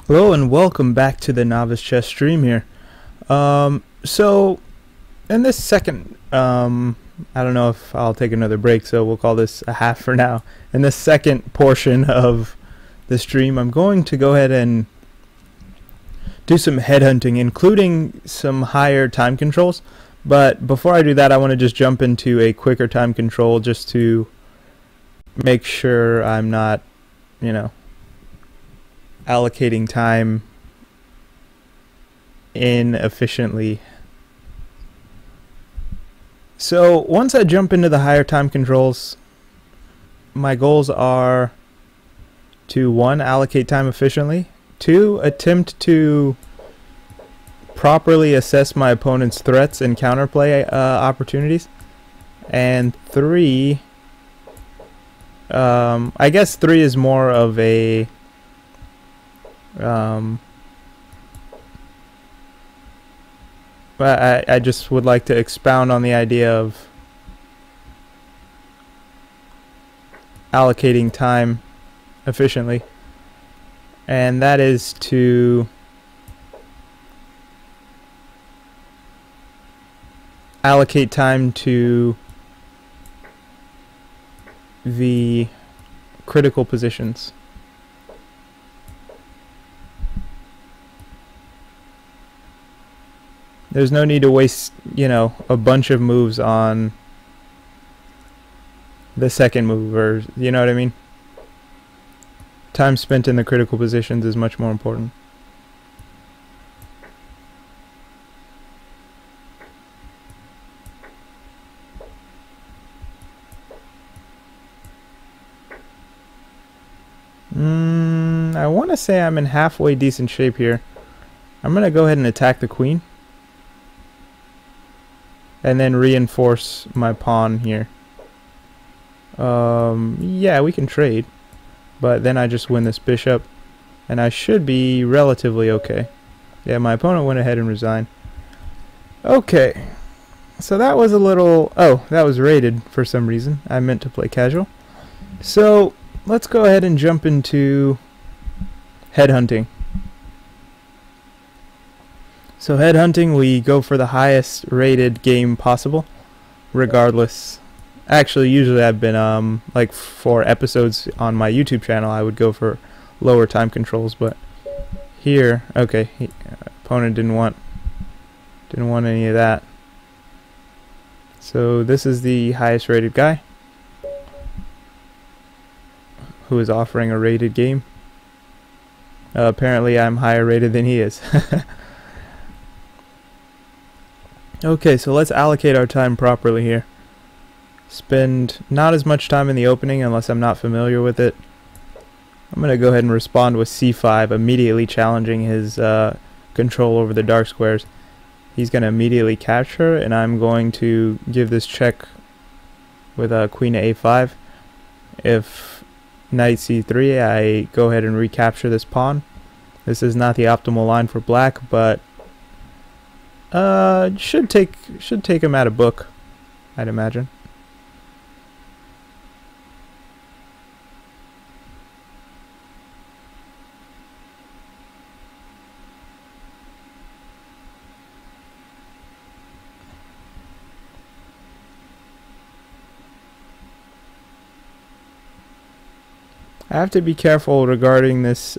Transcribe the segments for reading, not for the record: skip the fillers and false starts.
Hello and welcome back to the Novice Chess stream here. So in this second, I don't know if I'll take another break, so we'll call this a half for now. In this second portion of the stream, I'm going to go ahead and do some headhunting, including some higher time controls. But before I do that, I want to just jump into a quicker time control just to make sure I'm not, allocating time inefficiently. So once I jump into the higher time controls, my goals are to 1. Allocate time efficiently, 2. Attempt to properly assess my opponent's threats and counterplay opportunities, and 3, I guess 3 is more of a but I just would like to expound on the idea of allocating time efficiently, and that is to allocate time to the critical positions. There's no need to waste, a bunch of moves on the second move, or, you know what I mean? Time spent in the critical positions is much more important. I want to say I'm in halfway decent shape here. I'm going to go ahead and attack the queen, and then reinforce my pawn here. Yeah, we can trade, but then I just win this bishop, and I should be relatively okay. Yeah, my opponent went ahead and resigned. Okay, so that was a little... Oh, that was rated for some reason. I meant to play casual. So let's go ahead and jump into headhunting. So headhunting, we go for the highest rated game possible, regardless. Actually, usually I've been, like for episodes on my YouTube channel, I would go for lower time controls, but here, okay, opponent didn't want any of that. So this is the highest rated guy who is offering a rated game. Apparently I'm higher rated than he is. Okay, so let's allocate our time properly here. Spend not as much time in the opening unless I'm not familiar with it. I'm going to go ahead and respond with c5, immediately challenging his control over the dark squares. He's going to immediately capture, and I'm going to give this check with queen to a5. If knight c3, I go ahead and recapture this pawn. This is not the optimal line for black, but should take him at a book, I'd imagine. I have to be careful regarding this.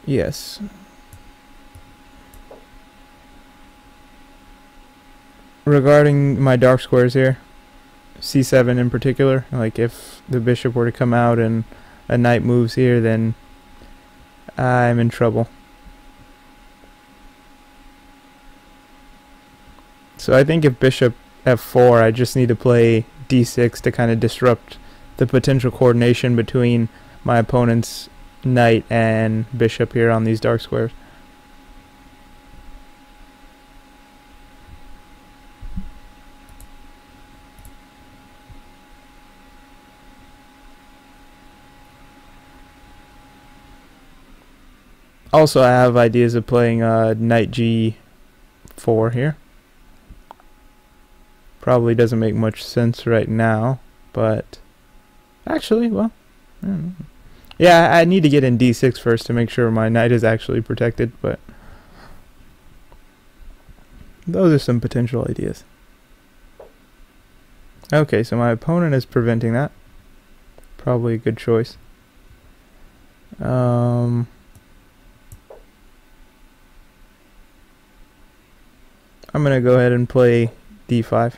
Yes. Regarding my dark squares here, c7 in particular, like if the bishop were to come out and a knight moves here, then I'm in trouble. So I think if bishop f4, I just need to play d6 to kind of disrupt the potential coordination between my opponent's knight and bishop here on these dark squares. Also, I have ideas of playing knight g4 here. Probably doesn't make much sense right now, but actually, well, Yeah, I need to get in d6 first to make sure my knight is actually protected, but those are some potential ideas. Okay, so my opponent is preventing that. Probably a good choice. I'm gonna go ahead and play d5.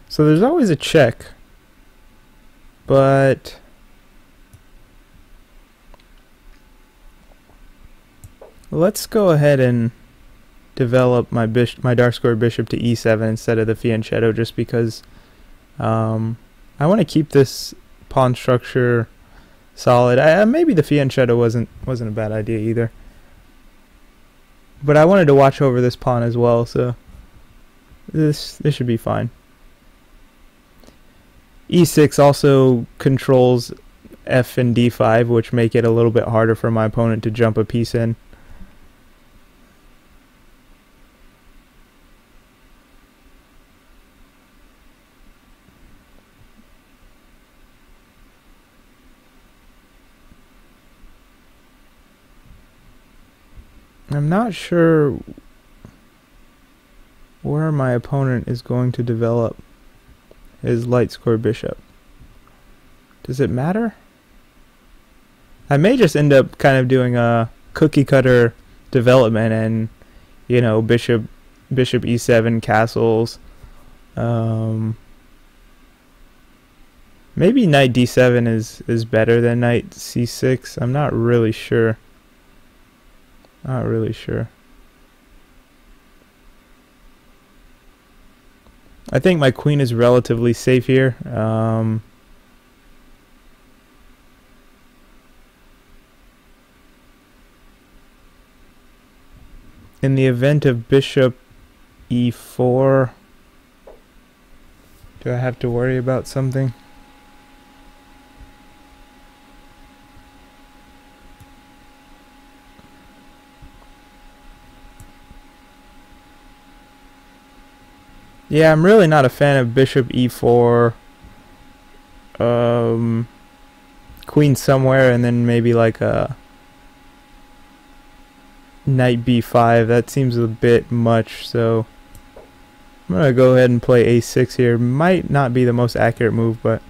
So there's always a check, but let's go ahead and develop my dark square bishop to e7 instead of the fianchetto, just because I want to keep this pawn structure solid. Maybe the fianchetto wasn't a bad idea either, but I wanted to watch over this pawn as well, so this should be fine. e6 also controls f and d5, which make it a little bit harder for my opponent to jump a piece in. I'm not sure where my opponent is going to develop his light square bishop. Does it matter? I may just end up kind of doing a cookie cutter development and, you know, bishop e7 castles. Maybe knight d7 is better than knight c6. I'm not really sure. Not really sure. I think my queen is relatively safe here. In the event of bishop e4, do I have to worry about something? Yeah, I'm really not a fan of bishop e4, queen somewhere, and then maybe like a knight b5. That seems a bit much, so I'm gonna go ahead and play a6 here. Might not be the most accurate move, but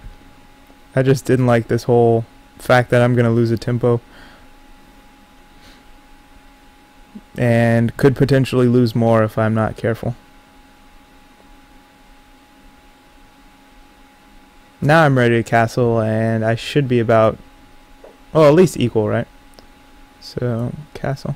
I just didn't like this whole fact that I'm gonna lose a tempo and could potentially lose more if I'm not careful. Now I'm ready to castle, and I should be about, well, at least equal, right? So, castle.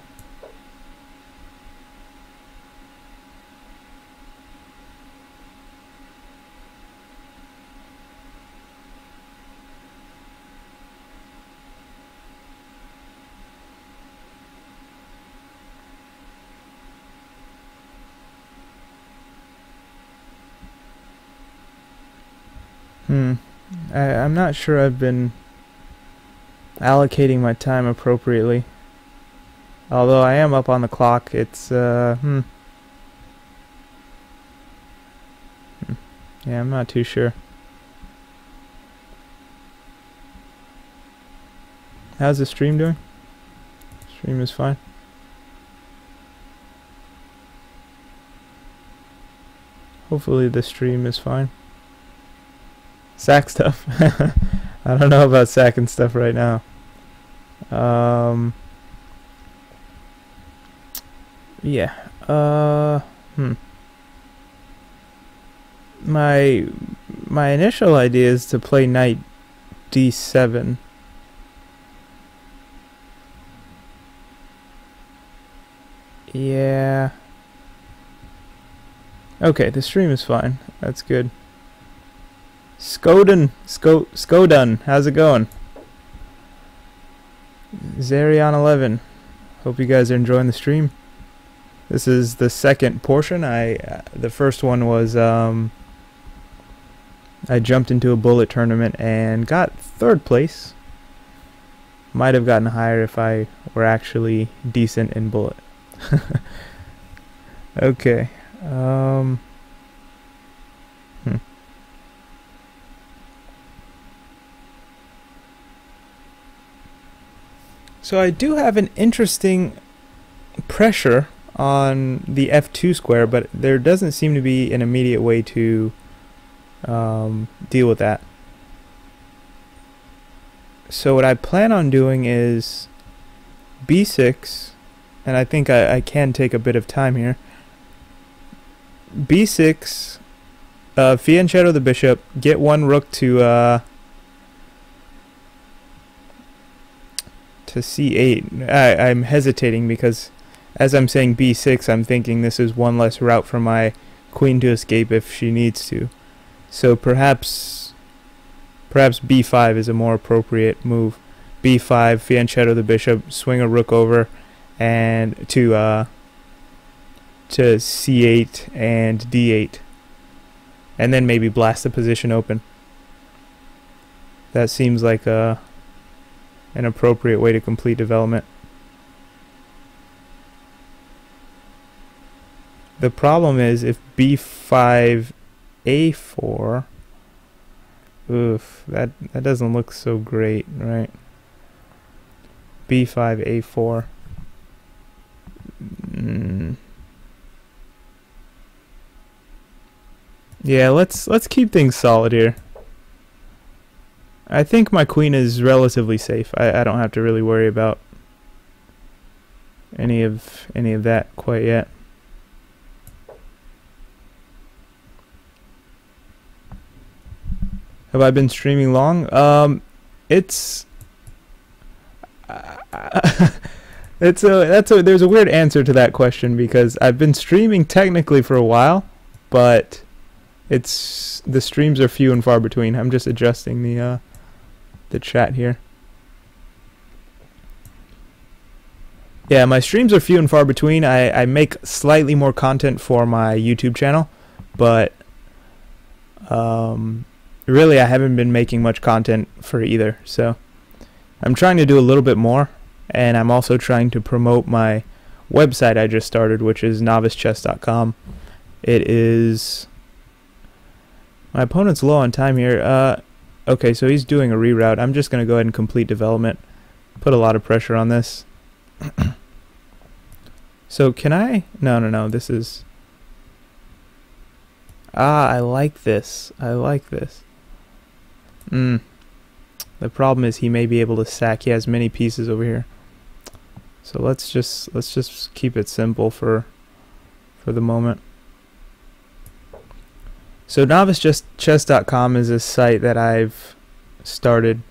I'm not sure I've been allocating my time appropriately. Although I am up on the clock, it's yeah, I'm not too sure. How's the stream doing? Stream is fine. Hopefully the stream is fine. Sack stuff. I don't know about sacking stuff right now. Yeah. My initial idea is to play knight d7. Yeah. Okay, the stream is fine. That's good. Skodun, how's it going? Zerion11, hope you guys are enjoying the stream. This is the second portion. The first one was I jumped into a bullet tournament and got 3rd place. Might have gotten higher if I were actually decent in bullet. Okay. So I do have an interesting pressure on the f2 square, but there doesn't seem to be an immediate way to deal with that. So what I plan on doing is b6, and I think I can take a bit of time here. b6, fianchetto the bishop, get one rook to c8. I'm hesitating because as I'm saying b6, I'm thinking this is one less route for my queen to escape if she needs to. So perhaps b5 is a more appropriate move. b5, fianchetto the bishop, swing a rook over, and to c8 and d8, and then maybe blast the position open. That seems like an appropriate way to complete development. The problem is if b5 a4, oof, that doesn't look so great, right? b5 a4. Yeah, let's keep things solid here. I think my queen is relatively safe. I don't have to really worry about any of that quite yet. Have I been streaming long? There's a weird answer to that question because I've been streaming technically for a while, but the streams are few and far between. I'm just adjusting the chat here. Yeah, my streams are few and far between. I make slightly more content for my YouTube channel, but really I haven't been making much content for either. So I'm trying to do a little bit more, and I'm also trying to promote my website I just started, which is novicechess.com. It is... My opponent's low on time here. Okay, so he's doing a reroute. I'm just going to go ahead and complete development. Put a lot of pressure on this. So can I... No, this is... I like this. I like this. The problem is he may be able to sack. He has many pieces over here. So let's just keep it simple for the moment. So novicechess.com is a site that I've started.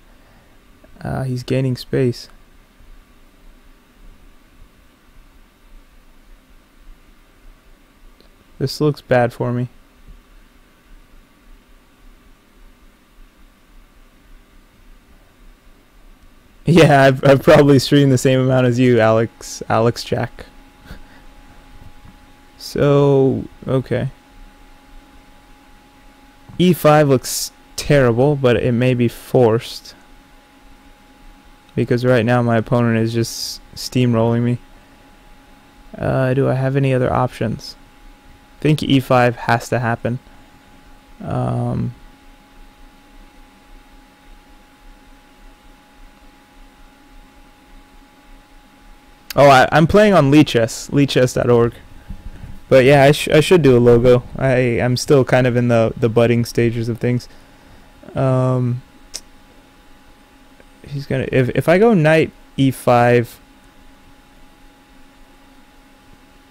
He's gaining space. This looks bad for me. Yeah, I've probably streamed the same amount as you, Alex Jack. So, okay. E5 looks terrible, but it may be forced. Because right now my opponent is just steamrolling me. Do I have any other options? I think E5 has to happen. I'm playing on leechess.org. But yeah, I should do a logo. I'm still kind of in the budding stages of things. He's gonna if I go knight e5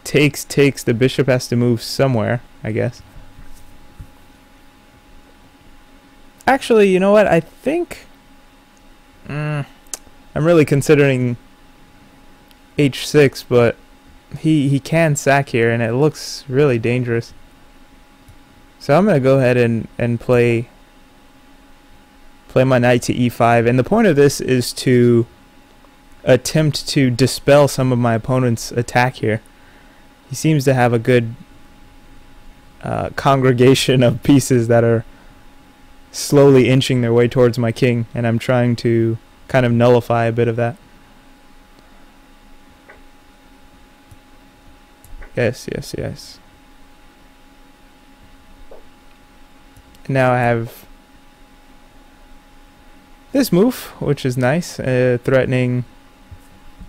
takes, the bishop has to move somewhere, I guess. Actually, you know what? I think I'm really considering h6, but he can sack here, and it looks really dangerous. So I'm gonna go ahead and play my knight to e5, and the point of this is to attempt to dispel some of my opponent's attack here. He seems to have a good congregation of pieces that are slowly inching their way towards my king, and I'm trying to kind of nullify a bit of that. Yes. Now I have this move, which is nice, threatening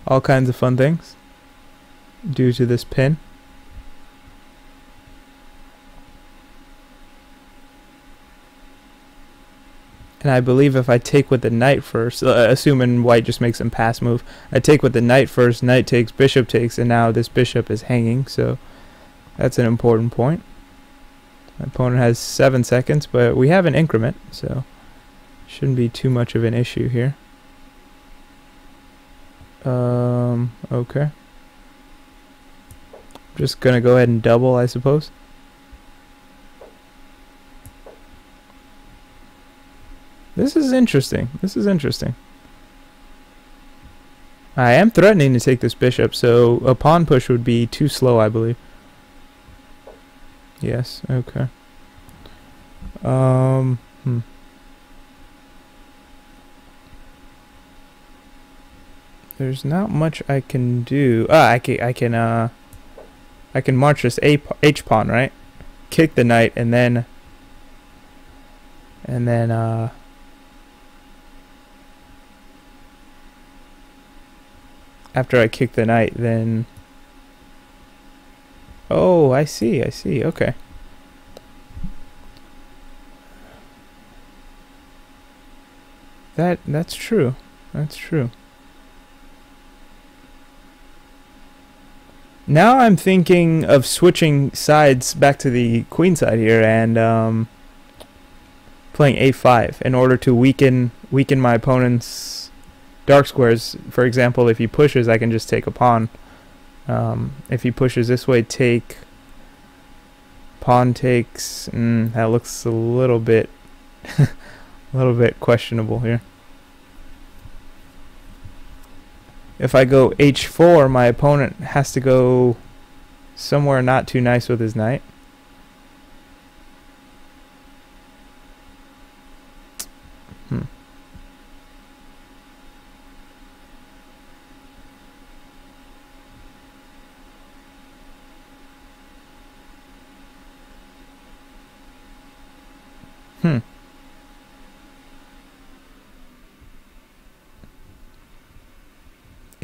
all kinds of fun things due to this pin. And I believe if I take with the knight first, assuming white just makes some pass move, I take with the knight first, knight takes, bishop takes, and now this bishop is hanging, so that's an important point. My opponent has 7 seconds, but we have an increment, so shouldn't be too much of an issue here. Okay. Just gonna go ahead and double, I suppose. This is interesting. This is interesting. I am threatening to take this bishop, so a pawn push would be too slow, I believe. Yes, okay. There's not much I can do. I can march this H pawn, right? Kick the knight, and then after I kick the knight, then... Oh, I see, okay. That's true. That's true. Now I'm thinking of switching sides back to the queen side here and playing a5 in order to weaken my opponent's dark squares. For example, if he pushes, I can just take a pawn. If he pushes this way, take, pawn takes. That looks a little bit questionable here. If I go h4, my opponent has to go somewhere not too nice with his knight.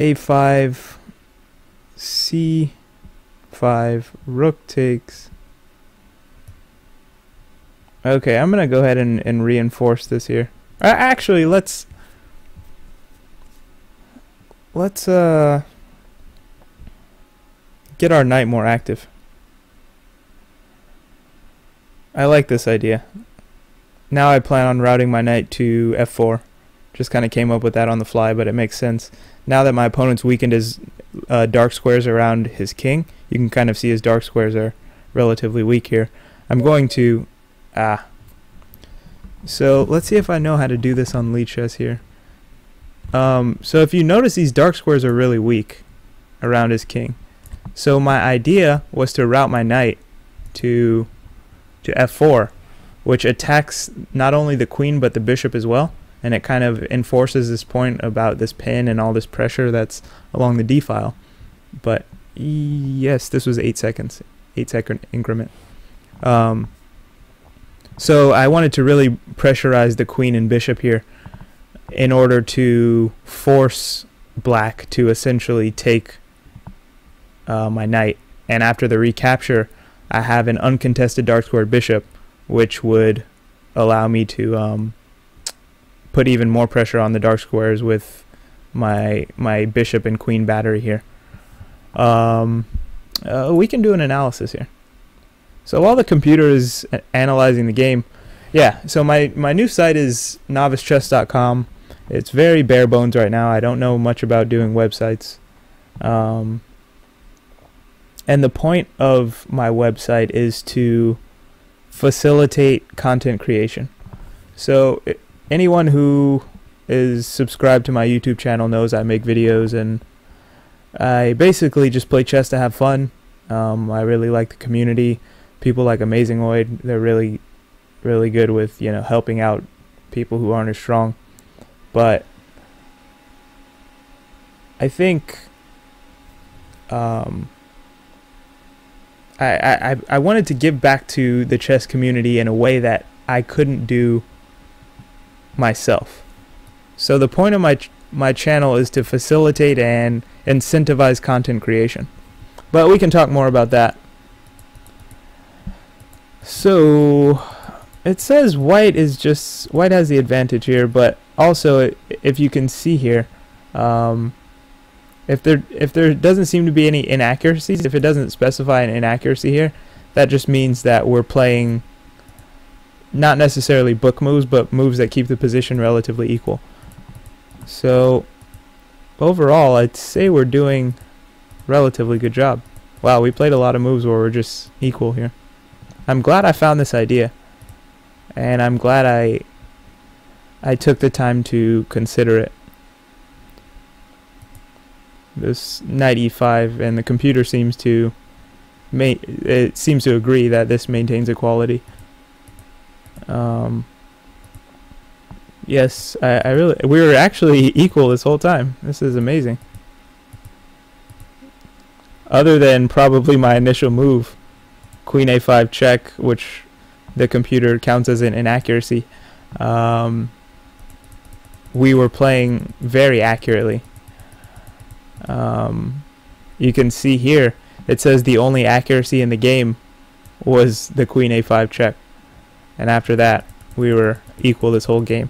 a5, c5, rook takes. Okay, I'm gonna go ahead and reinforce this here. Actually, let's get our knight more active. I like this idea. Now I plan on routing my knight to f4. Just kind of came up with that on the fly, but it makes sense. Now that my opponent's weakened his dark squares around his king, you can kind of see his dark squares are relatively weak here. I'm going to... So let's see if I know how to do this on lead chess here. So if you notice, these dark squares are really weak around his king. So my idea was to route my knight to f4, which attacks not only the queen but the bishop as well. And it kind of enforces this point about this pin and all this pressure that's along the d file. But yes, this was 8 seconds, 8-second increment. So I wanted to really pressurize the queen and bishop here in order to force black to essentially take my knight. And after the recapture, I have an uncontested dark square bishop, which would allow me to put even more pressure on the dark squares with my bishop and queen battery here. We can do an analysis here. So while the computer is analyzing the game, yeah, so my new site is novicechess.com. It's very bare bones right now. I don't know much about doing websites. And the point of my website is to facilitate content creation. So anyone who is subscribed to my YouTube channel knows I make videos, and I basically just play chess to have fun. I really like the community. People like Amazingoid, they're really good with, you know, helping out people who aren't as strong. But I think I wanted to give back to the chess community in a way that I couldn't do myself. So the point of my channel is to facilitate and incentivize content creation. But we can talk more about that. So it says white has the advantage here, but also if you can see here, if there doesn't seem to be any inaccuracies, if it doesn't specify an inaccuracy here, that just means that we're playing not necessarily book moves, but moves that keep the position relatively equal. So overall, I'd say we're doing relatively good job. Wow, we played a lot of moves where we're just equal here. I'm glad I found this idea, and I'm glad I took the time to consider it. This knight e5, and the computer seems to agree that this maintains equality. Yes, we were actually equal this whole time. This is amazing. Other than probably my initial move, Queen a5 check, which the computer counts as an inaccuracy, we were playing very accurately. You can see here, it says the only accuracy in the game was the Queen a5 check, and after that we were equal this whole game.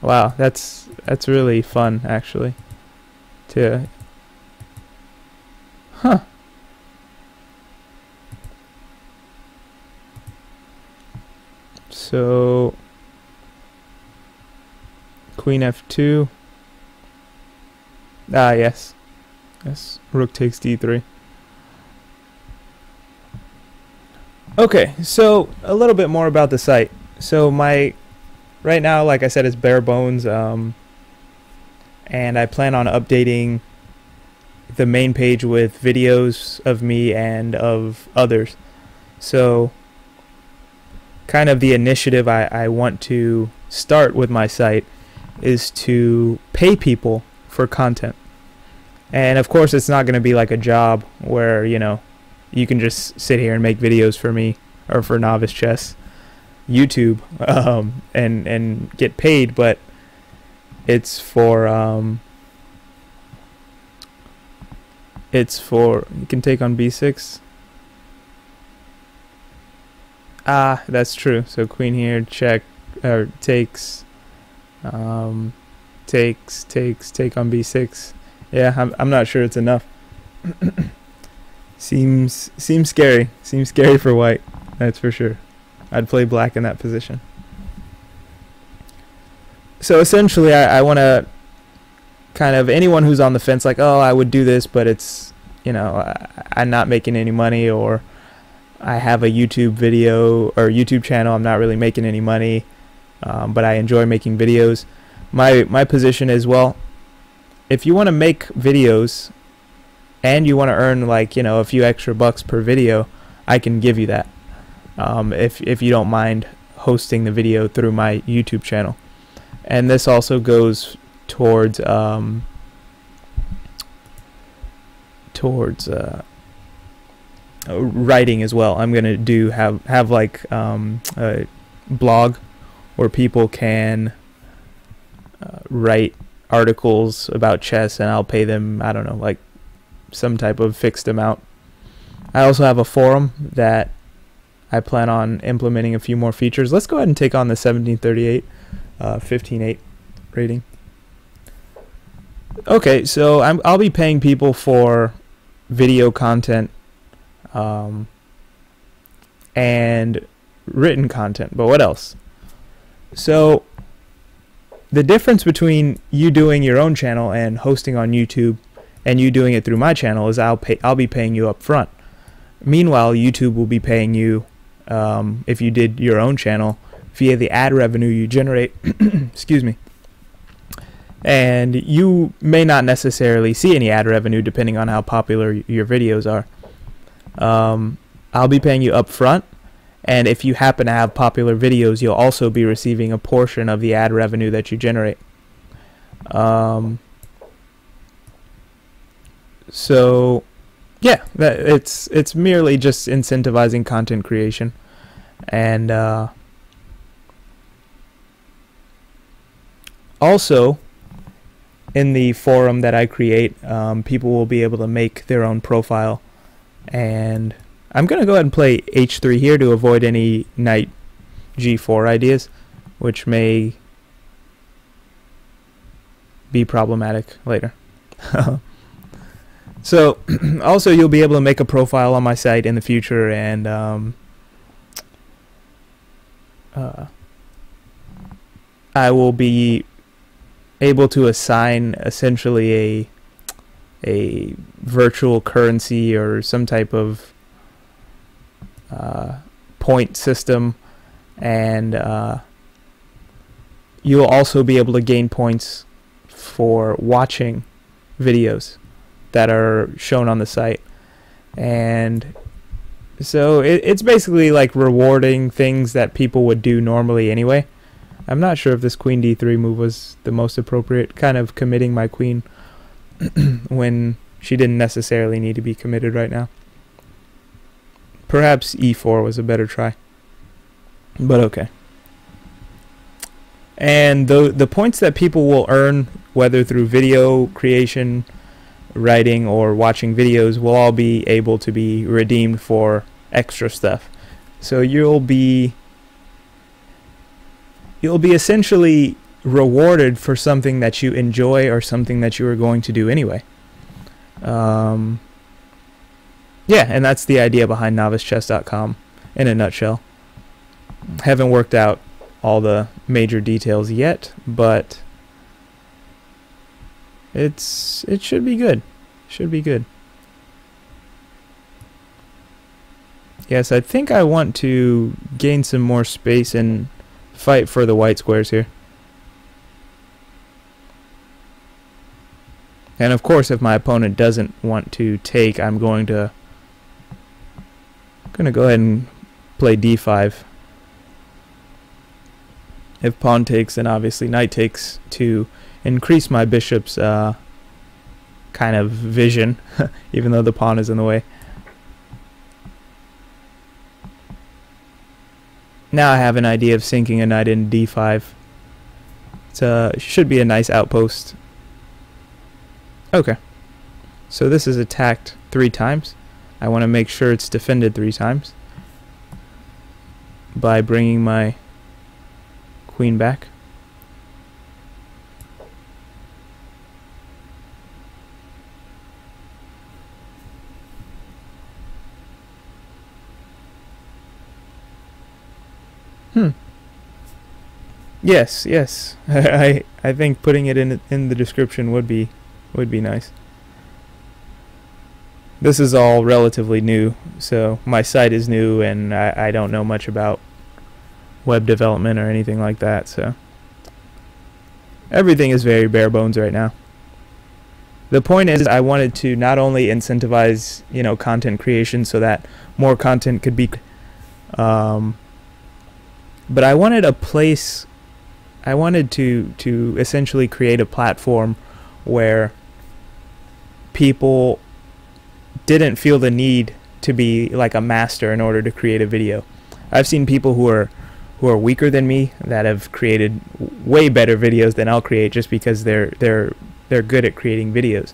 Wow, that's really fun, actually. So Queen f2. Yes, rook takes d3. Okay, so a little bit more about the site. So right now, like I said, it's bare bones, and I plan on updating the main page with videos of me and of others. So kind of the initiative I want to start with my site is to pay people for content. And of course it's not going to be like a job where, you know, you can just sit here and make videos for me or for Novice Chess YouTube and get paid, but it's for you can take on b6. That's true. So queen here, check, or takes, take on b6. Yeah, I'm not sure it's enough. Seems scary. Seems scary for white. That's for sure. I'd play black in that position. So essentially, I want to kind of, anyone who's on the fence, like, oh, I would do this, but it's, you know, I'm not making any money, or I have a YouTube video or YouTube channel, I'm not really making any money, but I enjoy making videos. My position is, well, if you want to make videos and you want to earn, like, you know, a few extra bucks per video, I can give you that, if you don't mind hosting the video through my YouTube channel. And this also goes towards writing as well. I'm gonna have like a blog where people can write articles about chess, and I'll pay them, I don't know, like some type of fixed amount. I also have a forum that I plan on implementing a few more features. Let's go ahead and take on the 1738 15.8 rating. Okay, so I'll be paying people for video content and written content, but what else? So the difference between you doing your own channel and hosting on YouTube and you doing it through my channel is I'll be paying you up front. Meanwhile, YouTube will be paying you, if you did your own channel, via the ad revenue you generate. Excuse me. And you may not necessarily see any ad revenue depending on how popular your videos are. I'll be paying you up front, and if you happen to have popular videos, you'll also be receiving a portion of the ad revenue that you generate. So yeah, it's merely just incentivizing content creation. And also, in the forum that I create, people will be able to make their own profile. And I'm going to go ahead and play h3 here to avoid any knight g4 ideas, which may be problematic later. So also you'll be able to make a profile on my site in the future, and I will be able to assign essentially a virtual currency or some type of point system, and you'll also be able to gain points for watching videos that are shown on the site. And so it's basically like rewarding things that people would do normally anyway. I'm not sure if this queen d3 move was the most appropriate, kind of committing my queen when she didn't necessarily need to be committed right now. Perhaps e4 was a better try, but okay. And the points that people will earn, whether through video creation, writing, or watching videos, will all be able to be redeemed for extra stuff. So you'll be essentially rewarded for something that you enjoy or something that you are going to do anyway. Yeah, and that's the idea behind novicechess.com in a nutshell. Haven't worked out all the major details yet, but it should be good. Should be good. Yes, I think I want to gain some more space and fight for the white squares here. And of course, if my opponent doesn't want to take, I'm going to go ahead and play d5. If pawn takes, then obviously knight takes to increase my bishop's kind of vision, even though the pawn is in the way. Now I have an idea of sinking a knight in d5. It should be a nice outpost. Okay, so this is attacked 3 times. I want to make sure it's defended 3 times by bringing my queen back. Yes, yes. I think putting it in the description would be nice. This is all relatively new, so my site is new, and I don't know much about web development or anything like that, so everything is very bare bones right now. The point is, I wanted to not only incentivize, content creation so that more content could be, but I wanted a place. I wanted to essentially create a platform where people didn't feel the need to be like a master in order to create a video. I've seen people who are weaker than me that have created way better videos than I'll create just because they're good at creating videos.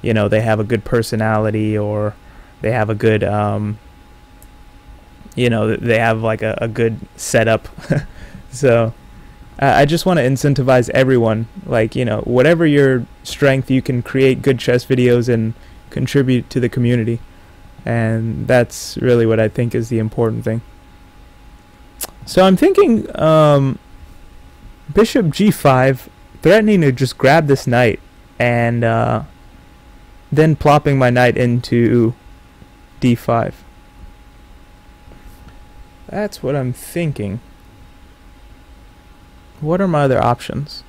They have a good personality, or they have a good they have like a good setup. So I just want to incentivize everyone, like, whatever your strength, you can create good chess videos and contribute to the community. And that's really what I think is the important thing. So I'm thinking bishop g5, threatening to just grab this knight, and then plopping my knight into d5. That's what I'm thinking. What are my other options?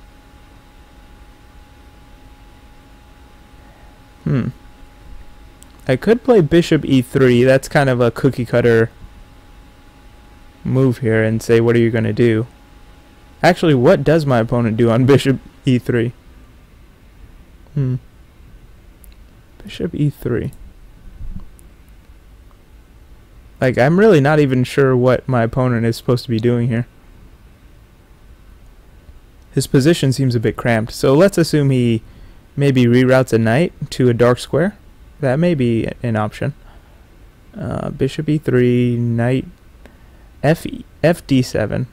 I could play bishop e3. That's kind of a cookie cutter move here, and say, what are you going to do? Actually, what does my opponent do on bishop e3? Bishop e3. Like, I'm really not even sure what my opponent is supposed to be doing here. his position seems a bit cramped. So let's assume he maybe reroutes a knight to a dark square. That may be an option. Bishop e3, knight fd7.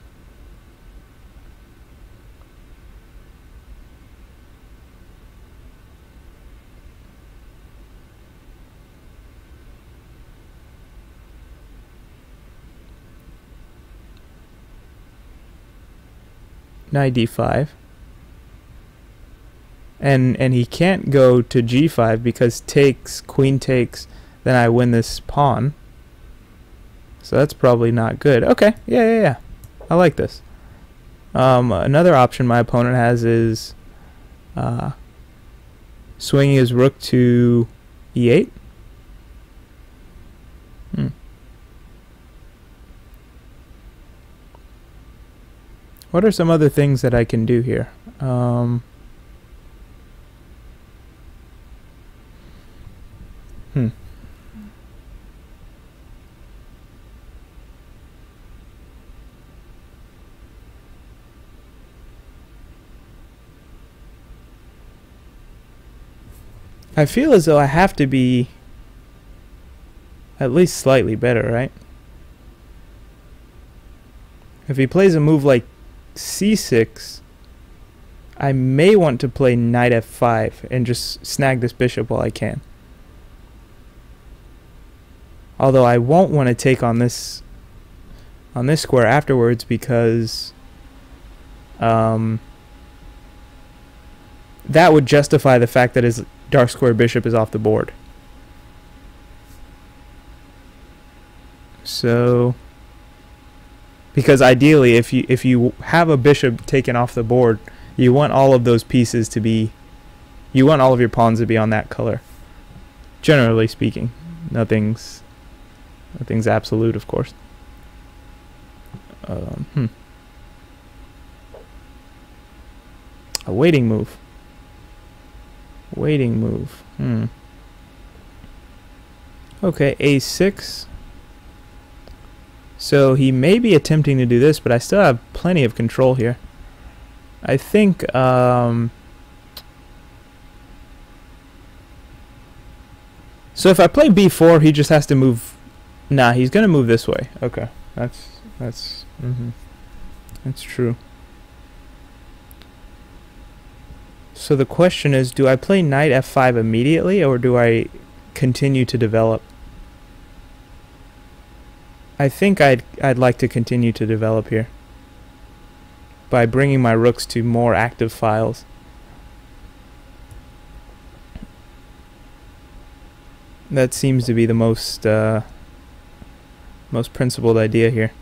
Knight d5. And he can't go to g5 because takes, queen takes, then I win this pawn. So that's probably not good. Okay, yeah. I like this. Another option my opponent has is swinging his rook to e8. What are some other things that I can do here? I feel as though I have to be at least slightly better, right? If he plays a move like c6, I may want to play knight f5 and just snag this bishop while I can. Although I won't want to take on this square afterwards because that would justify the fact that his dark square bishop is off the board. So, because ideally, if you have a bishop taken off the board, you want all of those pieces to be, you want all of your pawns to be on that color. Generally speaking, nothing's absolute, of course. A waiting move. Okay, a6. So he may be attempting to do this, but I still have plenty of control here. I think so if I play b4, he just has to move. Nah, he's gonna move this way. Okay, that's true. So the question is, do I play knight f5 immediately, or do I continue to develop? I think I'd like to continue to develop here by bringing my rooks to more active files. That seems to be the most principled idea here.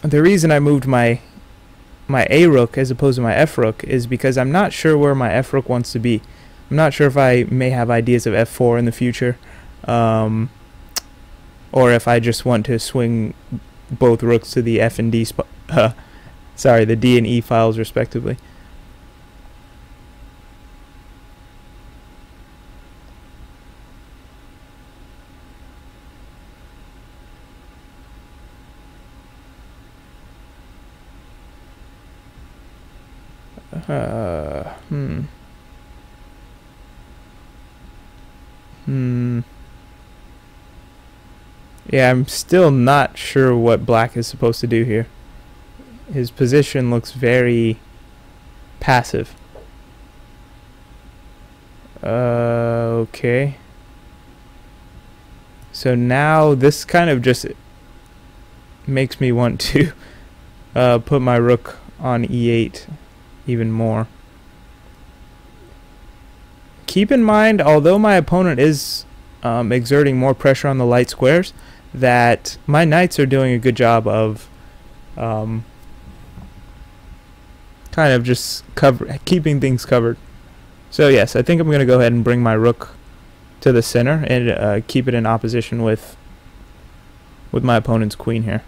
The reason I moved my A rook as opposed to my F rook is because I'm not sure where my F rook wants to be. I'm not sure if I may have ideas of F4 in the future, or if I just want to swing both rooks to the F and D sorry, the D and E files respectively. Yeah, I'm still not sure what black is supposed to do here. His position looks very passive. Okay. So now this kind of just makes me want to put my rook on e8 even more. Keep in mind, although my opponent is exerting more pressure on the light squares, that my knights are doing a good job of kind of just keeping things covered. So yes, I think I'm going to go ahead and bring my rook to the center and keep it in opposition with my opponent's queen here.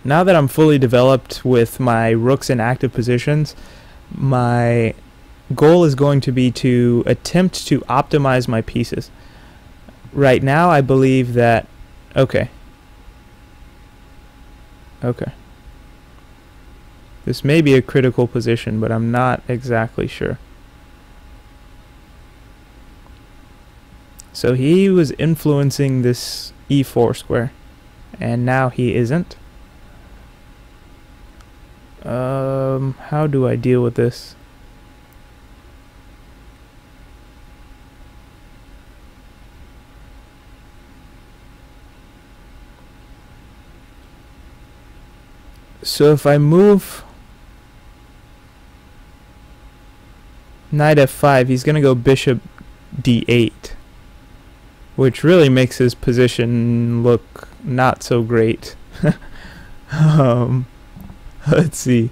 Now that I'm fully developed with my rooks in active positions, my goal is going to be to attempt to optimize my pieces. Right now, I believe that... Okay. Okay. This may be a critical position, but I'm not exactly sure. So he was influencing this e4 square, and now he isn't. How do I deal with this? So if I move knight f5, he's going to go bishop d8, which really makes his position look not so great. Let's see.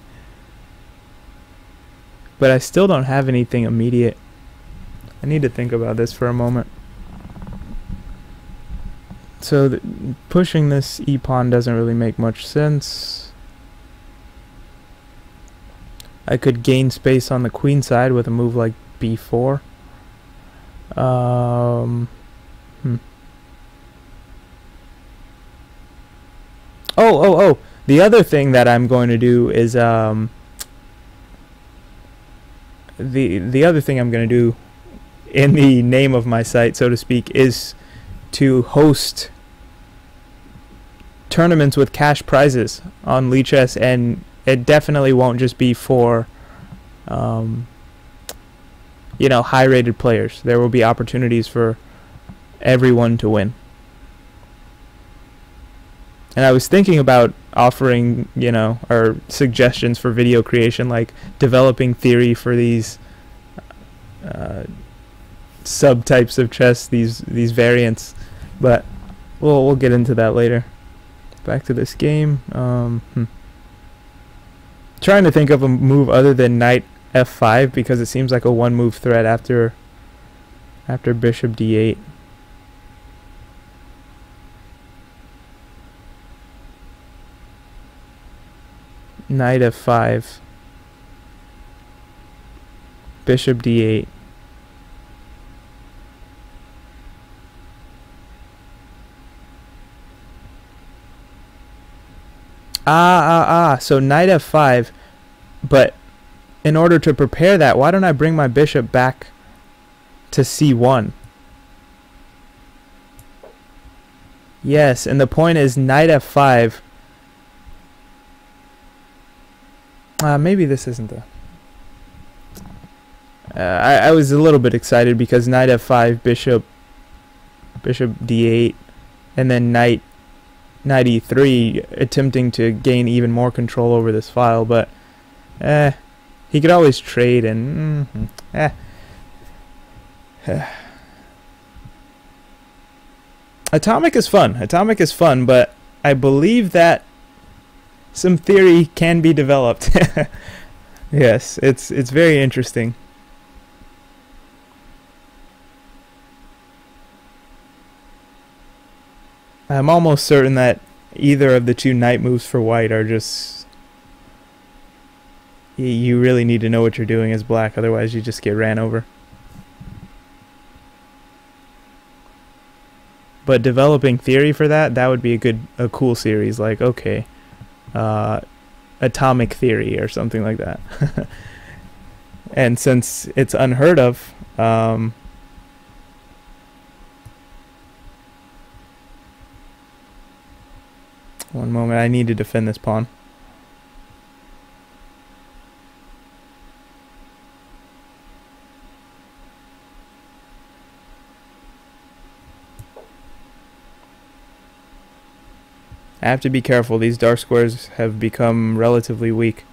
But I still don't have anything immediate. I need to think about this for a moment. So pushing this e-pawn doesn't really make much sense. I could gain space on the queen side with a move like b4. Oh! The other thing that I'm going to do is the other thing I'm going to do in the name of my site, so to speak, is to host tournaments with cash prizes on Lichess, and it definitely won't just be for you know, high-rated players. There will be opportunities for everyone to win. And I was thinking about offering, you know, or suggestions for video creation, like developing theory for these subtypes of chess, these variants, but we'll get into that later. Back to this game. Trying to think of a move other than knight f5, because it seems like a one-move threat after bishop d8. Knight f5, bishop d8. So knight f5, but in order to prepare that, why don't I bring my bishop back to c1? Yes, and the point is knight f5. Maybe this isn't the... I was a little bit excited because knight f5, bishop d8, and then knight e3, attempting to gain even more control over this file, but he could always trade, and Atomic is fun, but I believe that some theory can be developed. Yes, it's very interesting. I'm almost certain that either of the two knight moves for white are just... You really need to know what you're doing as black, otherwise you just get ran over. But developing theory for that would be a cool series, like, okay, atomic theory or something like that. And since it's unheard of, one moment, I need to defend this pawn. I have to be careful. These dark squares have become relatively weak.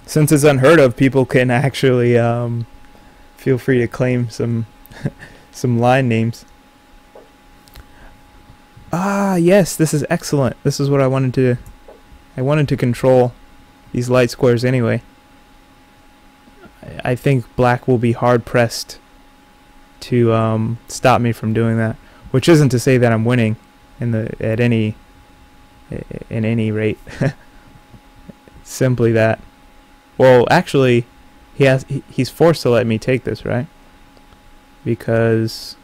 Since it's unheard of, people can actually feel free to claim some some line names. Yes, this is excellent. This is what I wanted to... I wanted to control these light squares anyway. I think black will be hard-pressed to stop me from doing that. Which isn't to say that I'm winning in any rate. Simply that. Well, actually, he's forced to let me take this, right? Because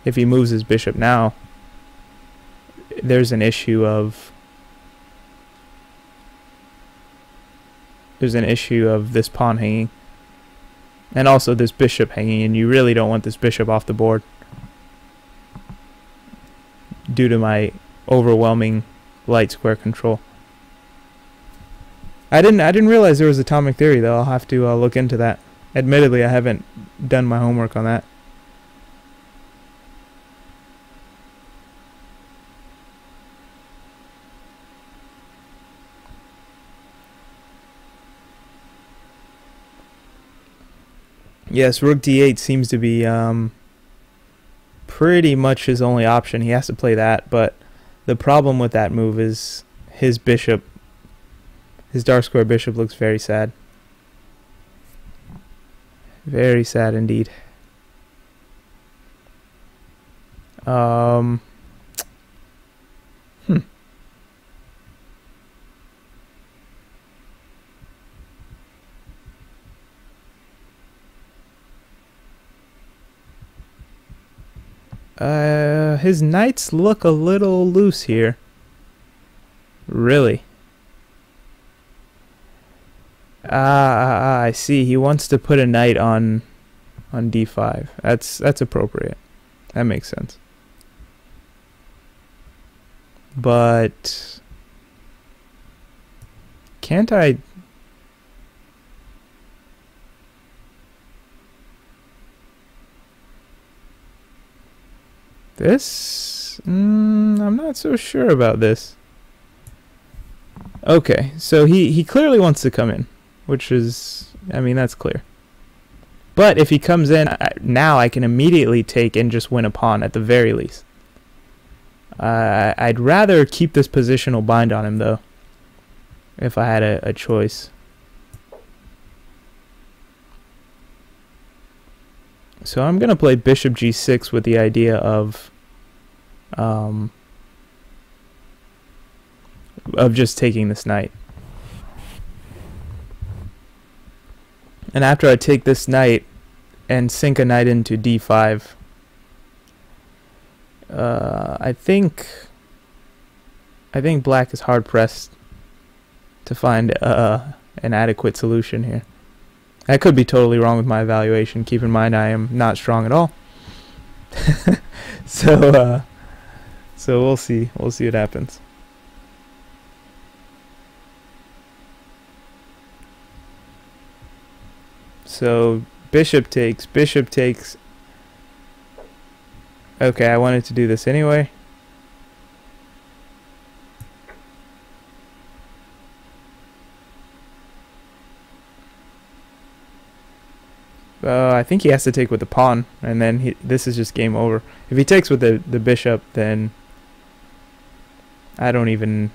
if he moves his bishop now, there's an issue of this pawn hanging, and also this bishop hanging, and you really don't want this bishop off the board due to my overwhelming light square control. I didn't realize there was atomic theory, though. I'll have to look into that. Admittedly, I haven't done my homework on that. Yes, rook d8 seems to be pretty much his only option. He has to play that, but the problem with that move is his bishop, his dark square bishop, looks very sad. Very sad indeed. His knights look a little loose here. Really? I see. He wants to put a knight on d5. That's appropriate. That makes sense. But can't I? This? I'm not so sure about this. Okay, so he clearly wants to come in, which is, I mean, that's clear. But if he comes in, now I can immediately take and just win a pawn at the very least. I'd rather keep this positional bind on him, though, if I had a choice. So I'm going to play bishop g6 with the idea of just taking this knight. And after I take this knight and sink a knight into d5, I think black is hard pressed to find an adequate solution here. I could be totally wrong with my evaluation. Keep in mind I am not strong at all. So we'll see. We'll see what happens. So bishop takes, bishop takes. Okay, I wanted to do this anyway. I think he has to take with the pawn, and then this is just game over. If he takes with the bishop, then I don't even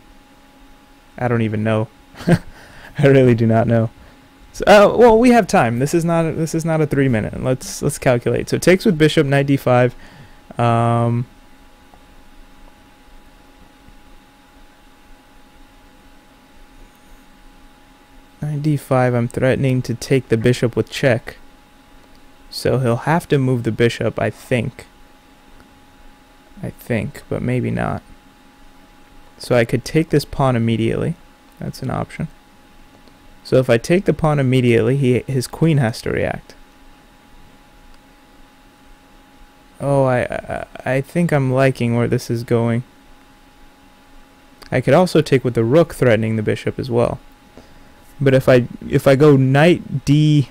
know. I really do not know. So, well, we have time. This is not a 3-minute. Let's calculate. So takes with bishop, knight d5. Knight d5. I'm threatening to take the bishop with check. So he'll have to move the bishop, I think, but maybe not. So I could take this pawn immediately. That's an option. So if I take the pawn immediately, his queen has to react. Oh, I think I'm liking where this is going. I could also take with the rook, threatening the bishop as well. But if I go knight d.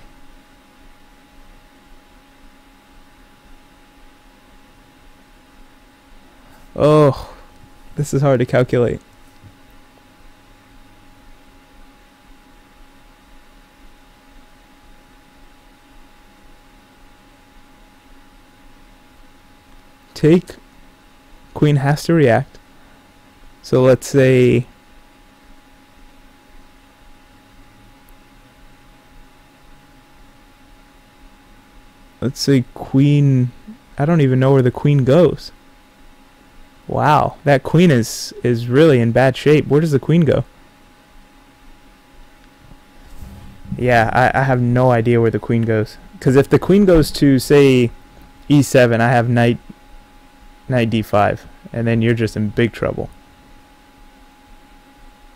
Oh, this is hard to calculate. Take, queen has to react. So let's say queen, I don't even know where the queen goes. Wow, that queen is really in bad shape. Where does the queen go? Yeah, I have no idea where the queen goes. Because if the queen goes to, say, e7, I have knight d5. And then you're just in big trouble.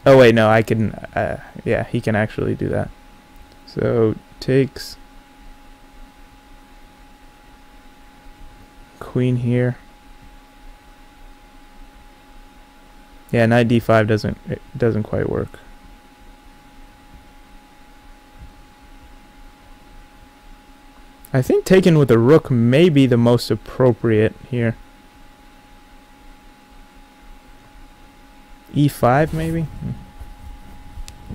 Oh, wait, no, I can... yeah, he can actually do that. So, takes... queen here. Yeah, knight d5 doesn't quite work. I think taking with the rook may be the most appropriate here. e5 maybe?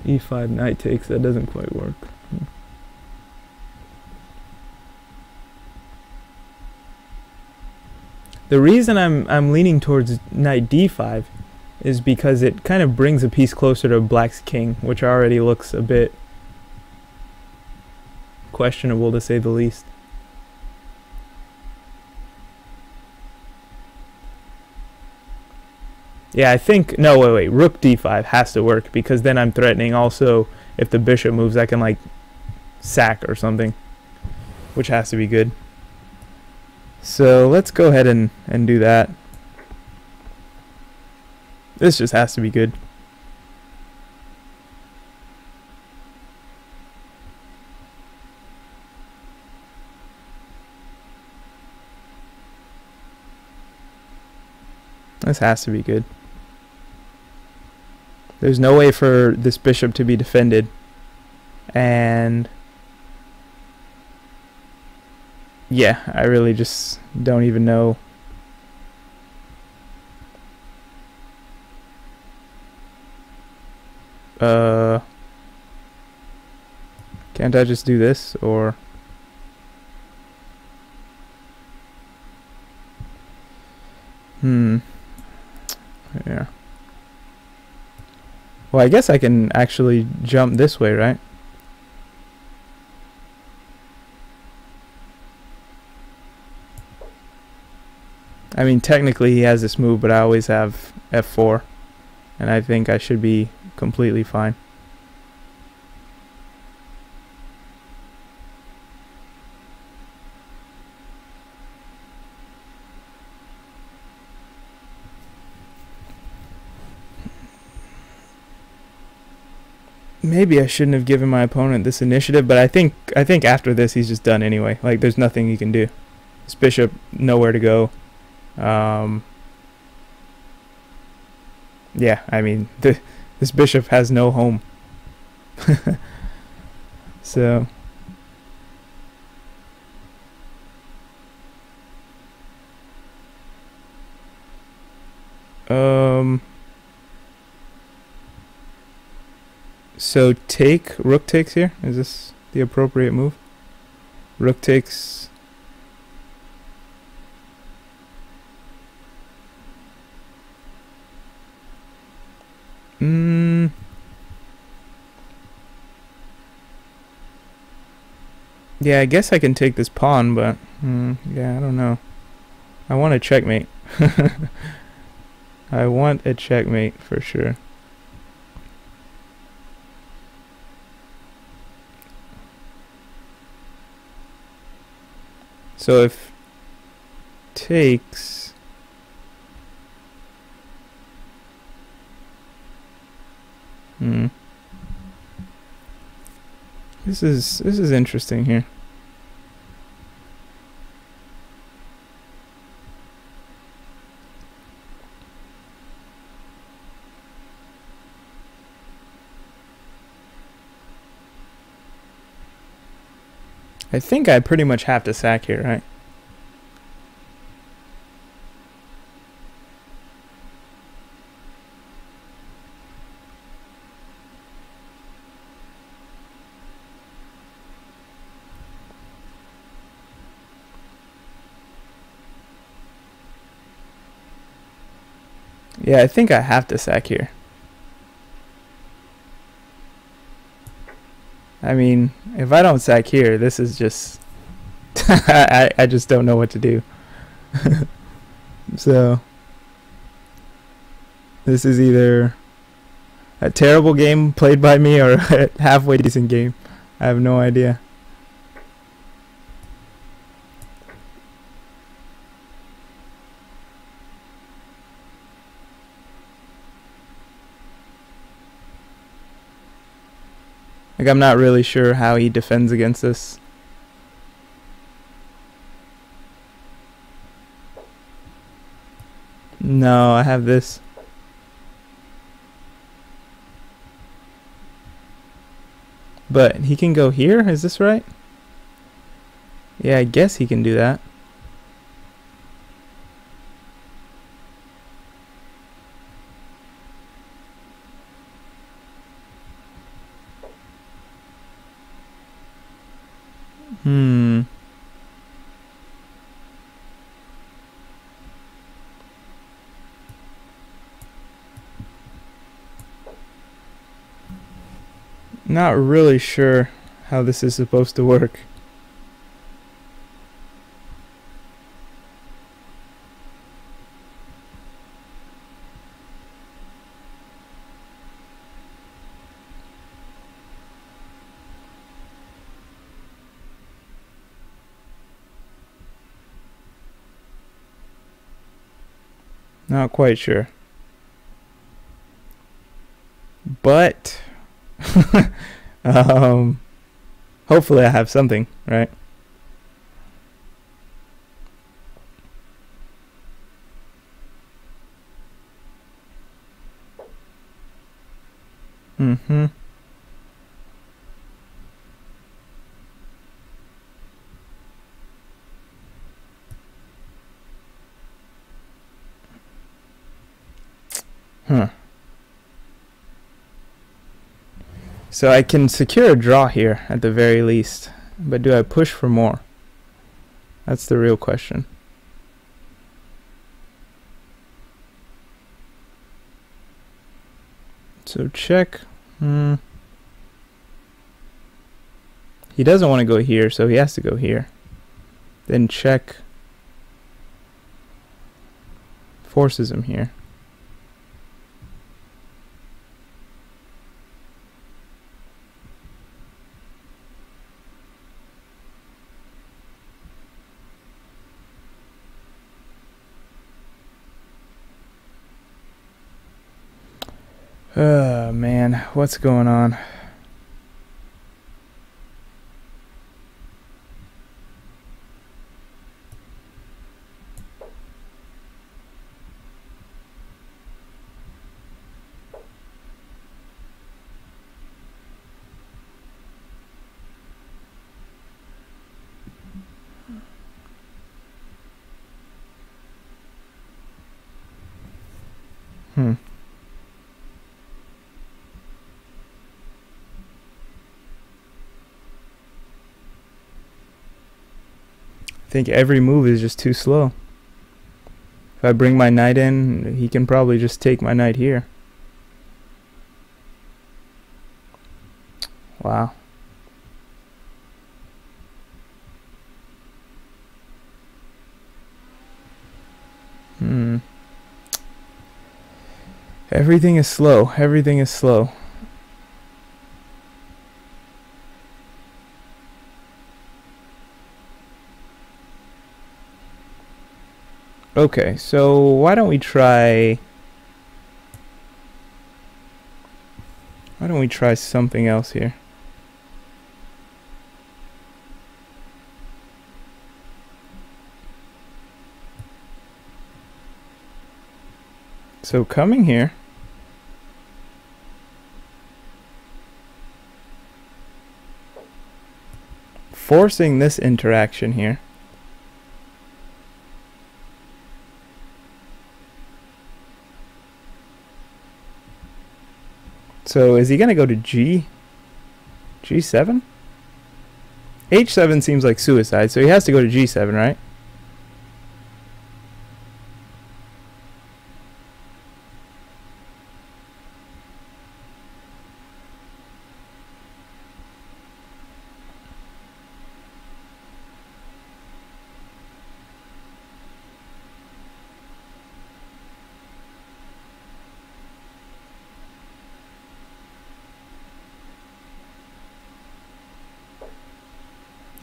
e5 knight takes, that doesn't quite work. The reason I'm leaning towards knight d5 is because it kind of brings a piece closer to black's king, which already looks a bit questionable to say the least. Yeah, I think, no, wait, rook d5 has to work, because then I'm threatening also, if the bishop moves, I can like sack or something, which has to be good. So let's go ahead and do that. This just has to be good. This has to be good. There's no way for this bishop to be defended. And yeah, I really just don't even know. Can't I just do this, or yeah. Well, I guess I can actually jump this way, right? I mean, technically he has this move, but I always have f4, and I think I should be completely fine. Maybe I shouldn't have given my opponent this initiative, but I think after this he's just done anyway. Like, there's nothing he can do. This bishop, nowhere to go. Yeah, I mean, this bishop has no home. So so rook takes here. Is this the appropriate move? Rook takes. Yeah, I guess I can take this pawn, but yeah, I don't know. I want a checkmate. I want a checkmate for sure. So if takes, this is interesting here. I think I pretty much have to sack here, right? Yeah, I think I have to sack here. I mean, if I don't sack here, this is just... I just don't know what to do. So, this is either a terrible game played by me or a halfway decent game. I have no idea. Like, I'm not really sure how he defends against this. No, I have this. But he can go here? Is this right? Yeah, I guess he can do that. Not really sure how this is supposed to work. Not quite sure. But hopefully I have something, right? Mm-hmm. Huh. So I can secure a draw here at the very least, but do I push for more? That's the real question. So check. He doesn't want to go here, so he has to go here. Then check. Forces him here. Oh man, what's going on? I think every move is just too slow. If I bring my knight in, he can probably just take my knight here. Wow. Everything is slow. Everything is slow. Okay, so why don't we try something else here? So coming here, forcing this interaction here. So is he gonna go to G7? H7 seems like suicide, so he has to go to G7, right?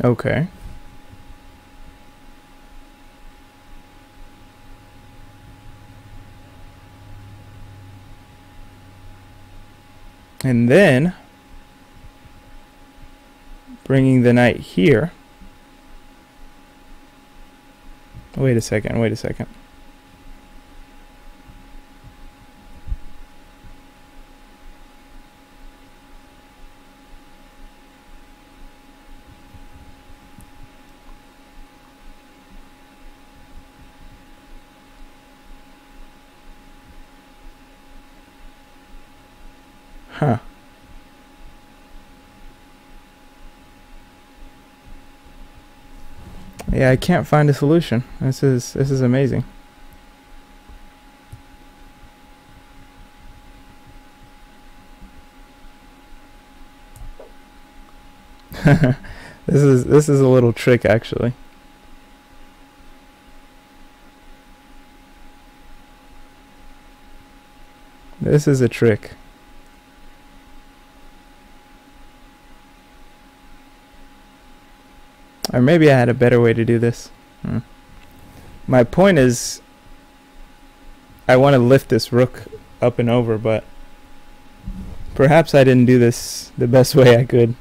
Okay. And then bringing the knight here. Wait a second, wait a second. Huh. Yeah, I can't find a solution. This is amazing. This is a little trick actually. This is a trick. Or maybe I had a better way to do this. My point is, I want to lift this rook up and over, but perhaps I didn't do this the best way I could.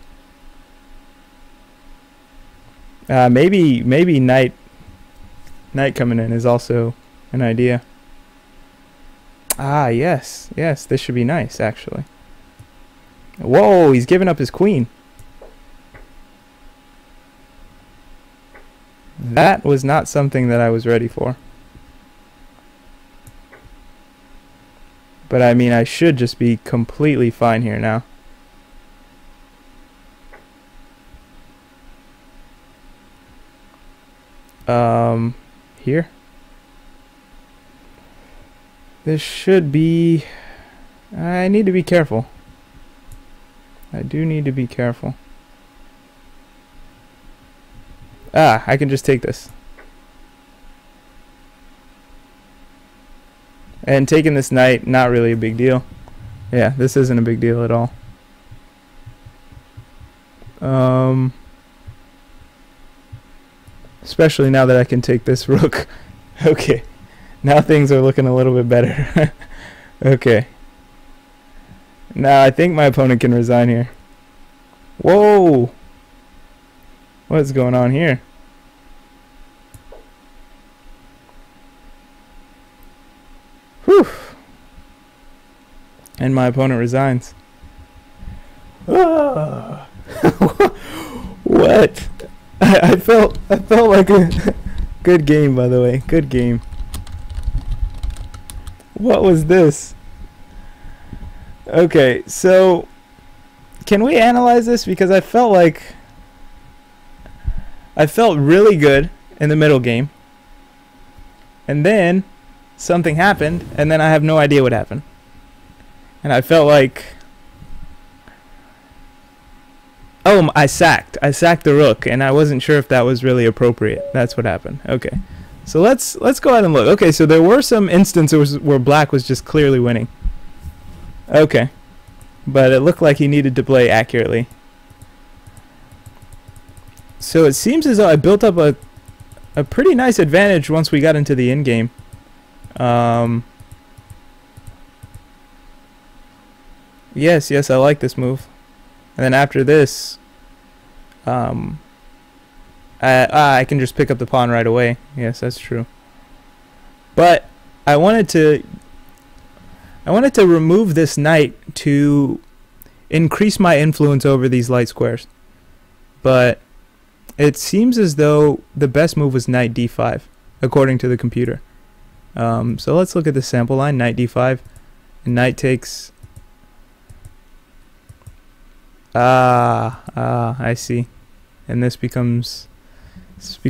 Maybe knight coming in is also an idea. Ah, yes, this should be nice actually. Whoa, he's giving up his queen. That was not something that I was ready for. But I mean, I should just be completely fine here now. Here. This should be... I need to be careful. I do need to be careful. Ah, I can just take this. And taking this knight, not really a big deal. Yeah, this isn't a big deal at all. Especially now that I can take this rook. Okay, now things are looking a little bit better. Okay. Now I think my opponent can resign here. Whoa! What's going on here? Whew! And my opponent resigns. Ah. What? I felt like a good game, by the way. Good game. What was this? Okay, so can we analyze this? Because I felt really good in the middle game, and then something happened, and then I have no idea what happened. And I felt like, oh, I sacked the rook, and I wasn't sure if that was really appropriate. That's what happened. Okay, so let's go ahead and look. Okay, so there were some instances where black was just clearly winning. Okay, but it looked like he needed to play accurately. So it seems as though I built up a pretty nice advantage once we got into the end game. Yes, I like this move. And then after this, I can just pick up the pawn right away. Yes, that's true. But I wanted to remove this knight to increase my influence over these light squares. But it seems as though the best move was knight d5, according to the computer. So let's look at the sample line. Knight d5, and knight takes... I see. And this becomes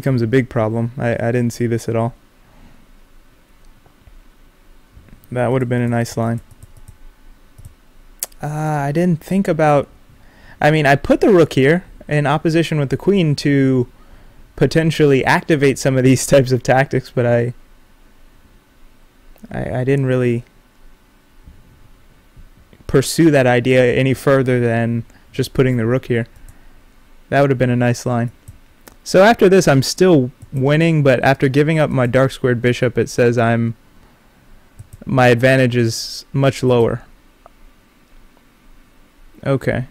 a big problem. I didn't see this at all. That would have been a nice line. I didn't think about... I mean, I put the rook here in opposition with the queen to potentially activate some of these types of tactics, but I didn't really pursue that idea any further than just putting the rook here. That would have been a nice line. So after this, I'm still winning, but after giving up my dark squared bishop, it says my advantage is much lower. Okay.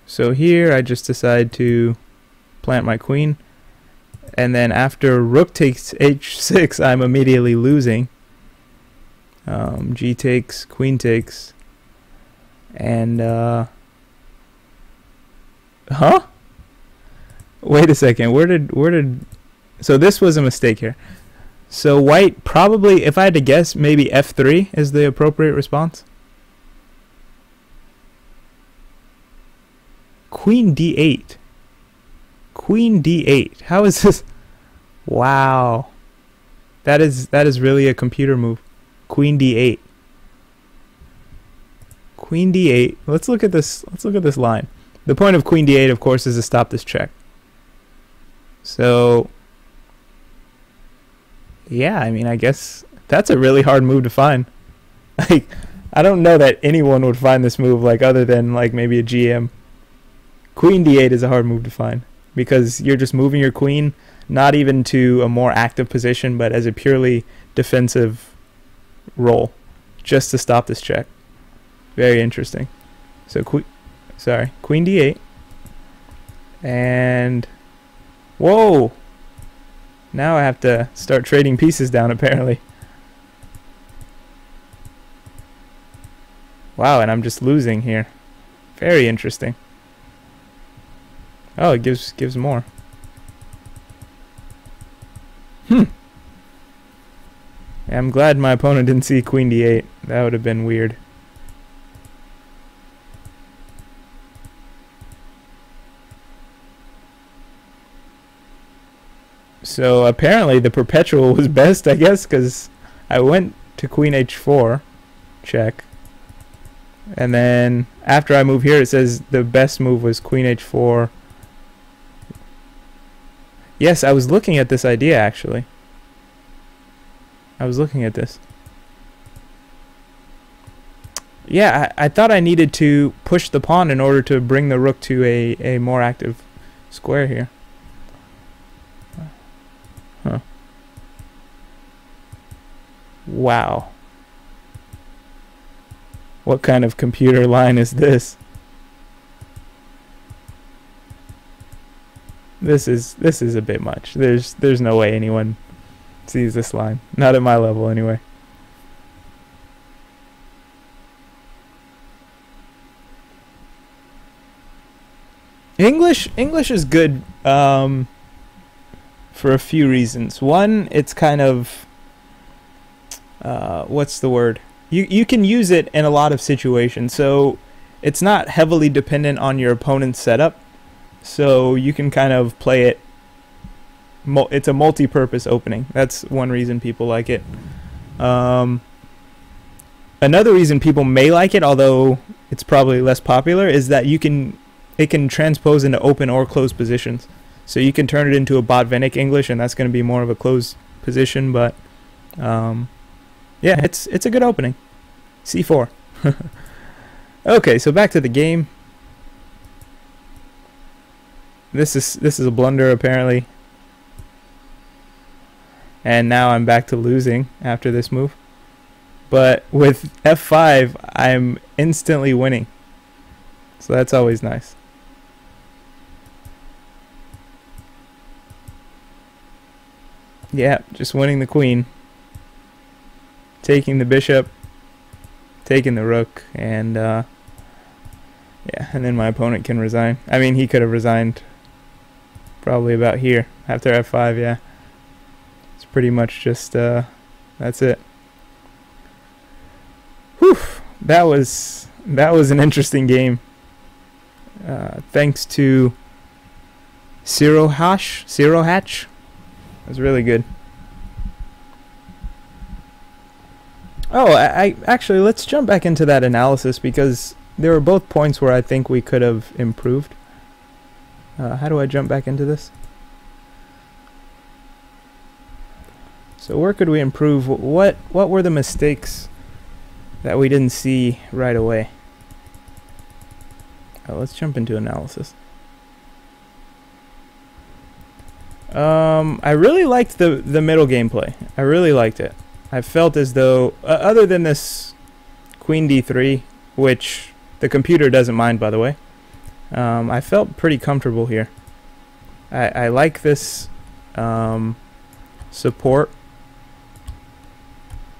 So here I just decide to plant my queen, and then after rook takes h6, I'm immediately losing. G takes, queen takes, and huh? Wait a second. Where did? So this was a mistake here. So white probably, if I had to guess, maybe f3 is the appropriate response. Queen d8. Queen d8. How is this? Wow. That is really a computer move. Queen d8. Queen d8. Let's look at this. Let's look at this line. The point of queen d8, of course, is to stop this check. So yeah, I mean, I guess that's a really hard move to find. Like, I don't know that anyone would find this move, like, other than like maybe a GM. Queen d8 is a hard move to find because you're just moving your queen not even to a more active position, but as a purely defensive role, just to stop this check. Very interesting. So queen d8, and whoa! Now I have to start trading pieces down, apparently. Wow, and I'm just losing here. Very interesting. Oh, it gives more. Yeah, I'm glad my opponent didn't see queen d8. That would have been weird. So apparently the perpetual was best, I guess, because I went to queen h4, check. And then after I move here, it says the best move was queen h4. Yes, I was looking at this idea, actually. I was looking at this. Yeah, I thought I needed to push the pawn in order to bring the rook to a more active square here. Huh. Wow. What kind of computer line is this? This is a bit much. There's no way anyone sees this line. Not at my level anyway. English is good for a few reasons. One, it's kind of what's the word? You can use it in a lot of situations. So it's not heavily dependent on your opponent's setup. So you can kind of play it. It's a multi-purpose opening. That's one reason people like it. Another reason people may like it, although it's probably less popular, is that it can transpose into open or closed positions. So you can turn it into a Botvinnik English, and that's going to be more of a closed position. But yeah, it's a good opening. C4. Okay, so back to the game. This is a blunder apparently, and now I'm back to losing after this move. But with f5, I'm instantly winning, so that's always nice. Yeah, just winning the queen, taking the bishop, taking the rook, and yeah, and then my opponent can resign. I mean, he could have resigned probably about here after f5. Yeah, it's pretty much just that's it. Whew, that was an interesting game. Thanks to Zero Hatch. It was really good. Oh, I actually, let's jump back into that analysis, because there were both points where I think we could have improved. How do I jump back into this? So where could we improve? What were the mistakes that we didn't see right away? Let's jump into analysis. I really liked the middle gameplay. I really liked it. I felt as though, other than this queen d3, which the computer doesn't mind, by the way, I felt pretty comfortable here. I like this support.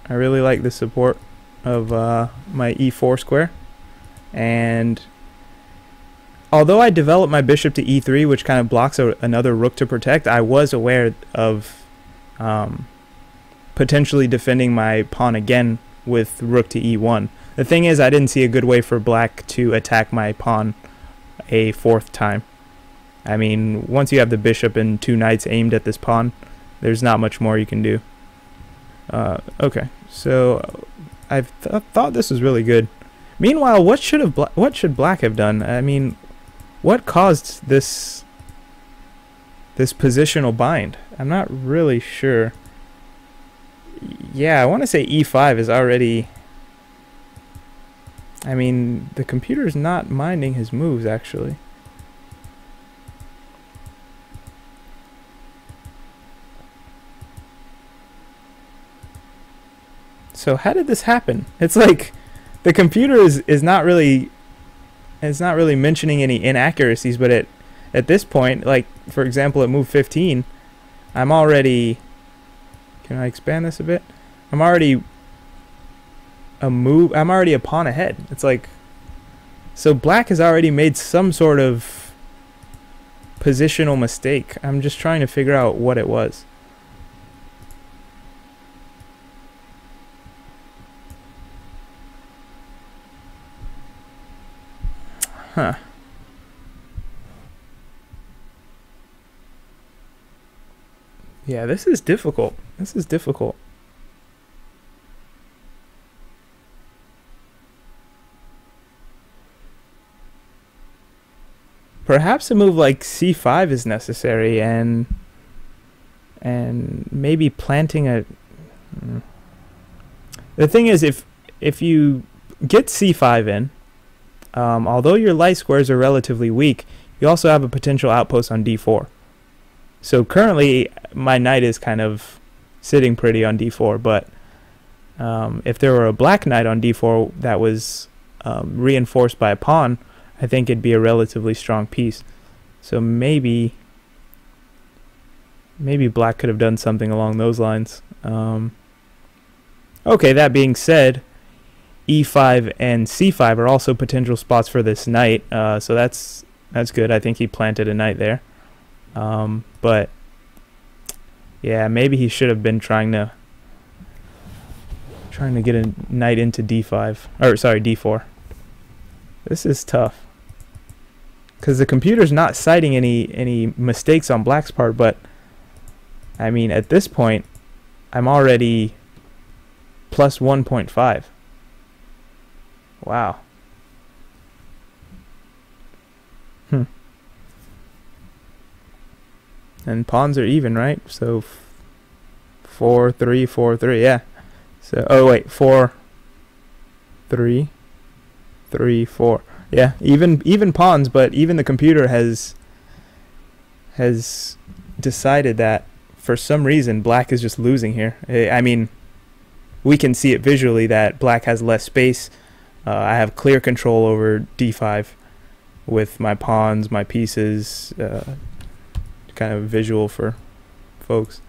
I really like the support of my e4 square. And although I developed my bishop to e3, which kind of blocks another rook to protect, I was aware of potentially defending my pawn again with rook to e1. The thing is, I didn't see a good way for black to attack my pawn a fourth time. I mean, once you have the bishop and two knights aimed at this pawn, there's not much more you can do. Okay, so I thought this was really good. Meanwhile, what should black have done? I mean, what caused this positional bind? I'm not really sure. Yeah, I want to say e5 is already... I mean, the computer's not minding his moves, actually. So how did this happen? It's like the computer is not really mentioning any inaccuracies, but at this point, like for example at move 15, I'm already... Can I expand this a bit? I'm already a pawn ahead. It's like, so black has already made some sort of positional mistake. I'm just trying to figure out what it was. Huh. Yeah, this is difficult. This is difficult. Perhaps a move like c5 is necessary, and maybe planting a... The thing is, if you get c5 in, although your light squares are relatively weak, you also have a potential outpost on d4. So currently, my knight is kind of sitting pretty on d4, but if there were a black knight on d4 that was reinforced by a pawn, I think it'd be a relatively strong piece. So maybe black could have done something along those lines. Okay, that being said, e5 and c5 are also potential spots for this knight, so that's good. I think he planted a knight there. But yeah, maybe he should have been trying to get a knight into d5, or sorry, d4. This is tough because the computer's not citing any mistakes on black's part, but I mean at this point I'm already plus 1.5. Wow. And pawns are even, right? So 4 3 4 3, yeah. So oh wait, 4 3 3 4. Yeah, even pawns, but even the computer has decided that for some reason black is just losing here. I mean, we can see it visually that black has less space. I have clear control over d5 with my pawns, my pieces, kind of visual for folks.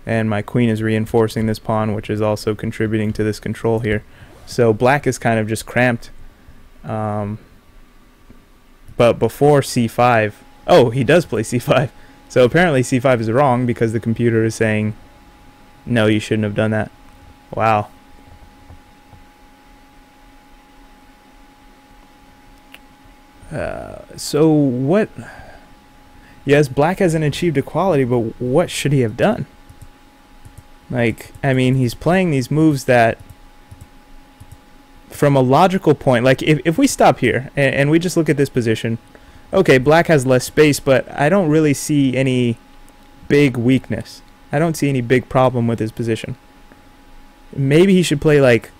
And my queen is reinforcing this pawn, which is also contributing to this control here. So black is kind of just cramped. But before c5, oh, he does play c5. So apparently c5 is wrong because the computer is saying, no, you shouldn't have done that. Wow. So what... Yes, black hasn't achieved equality, but what should he have done? Like, I mean, he's playing these moves that, from a logical point, like if we stop here and we just look at this position, okay, black has less space, but I don't really see any big weakness. I don't see any big problem with his position. Maybe he should play like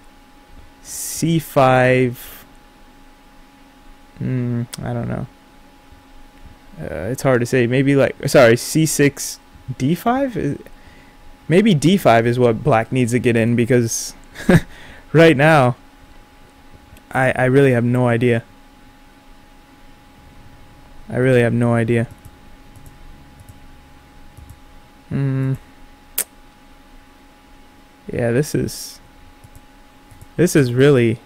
c5. I don't know. It's hard to say. Maybe like, sorry, c6, d5? Maybe d5 is what black needs to get in, because right now I really have no idea. I really have no idea. Yeah, this is really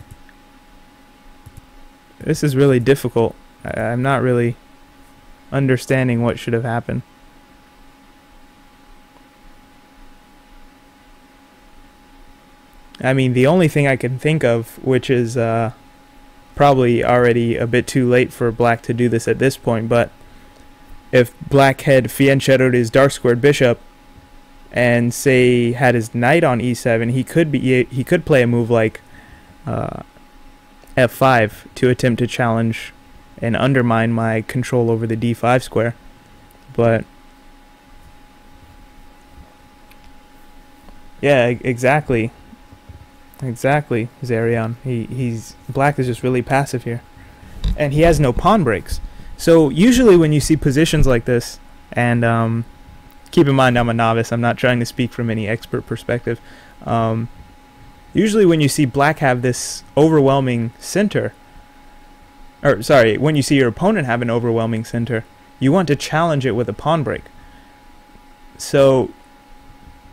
difficult. I'm not really understanding what should have happened. I mean, the only thing I can think of, which is probably already a bit too late for black to do this at this point, but if black had fianchettoed his dark squared bishop and say had his knight on e7, he could play a move like f5 to attempt to challenge and undermine my control over the d5 square. But yeah, exactly, Zarion. He's black is just really passive here, and he has no pawn breaks. So usually when you see positions like this, and keep in mind I'm a novice, I'm not trying to speak from any expert perspective. Usually when you see black have this overwhelming center, or sorry, when you see your opponent have an overwhelming center, you want to challenge it with a pawn break. So,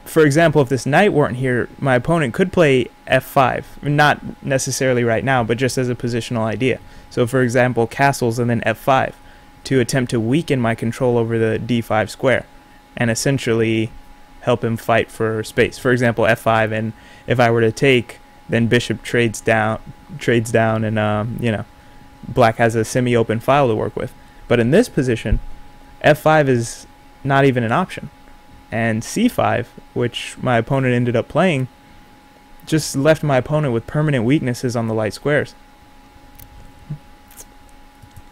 for example, if this knight weren't here, my opponent could play f5. Not necessarily right now, but just as a positional idea. So, for example, castles and then f5 to attempt to weaken my control over the d5 square and essentially help him fight for space. For example, f5, and if I were to take, then bishop trades down, and you know, black has a semi-open file to work with. But in this position, f5 is not even an option, and c5, which my opponent ended up playing, just left my opponent with permanent weaknesses on the light squares.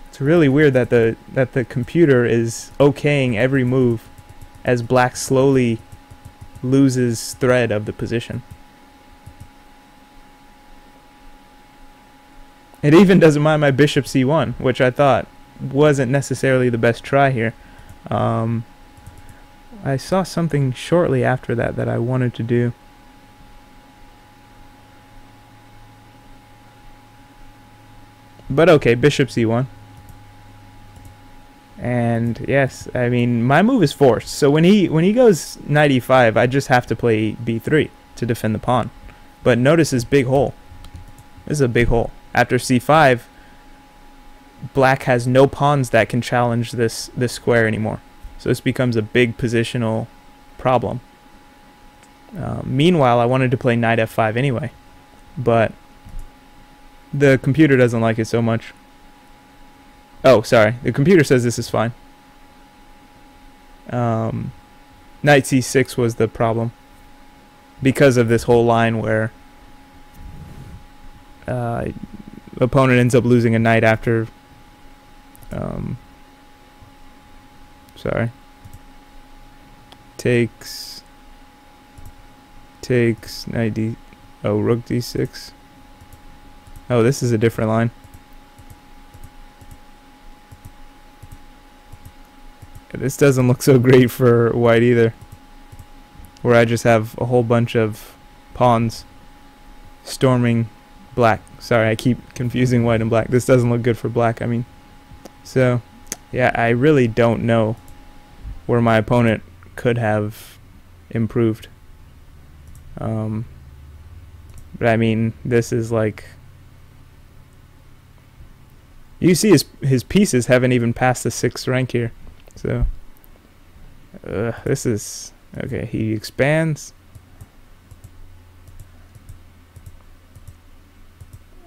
It's really weird that the computer is okaying every move as black slowly loses thread of the position. It even doesn't mind my bishop c1, which I thought wasn't necessarily the best try here. I saw something shortly after that I wanted to do. But okay, bishop c1. And yes, I mean, my move is forced. So when he goes knight e5, I just have to play b3 to defend the pawn. But notice this big hole. This is a big hole. After c5, black has no pawns that can challenge this square anymore. So this becomes a big positional problem. Meanwhile, I wanted to play knight f5 anyway, but the computer doesn't like it so much. Oh, sorry. The computer says this is fine. Knight c6 was the problem because of this whole line where opponent ends up losing a knight after sorry, takes knight d, oh, rook d6. Oh, this is a different line. This doesn't look so great for white either, where I just have a whole bunch of pawns storming black. Sorry, I keep confusing white and black. This doesn't look good for black, I mean. So, yeah, I really don't know where my opponent could have improved. But I mean, this is like, you see his pieces haven't even passed the 6th rank here. So, this is, okay, he expands.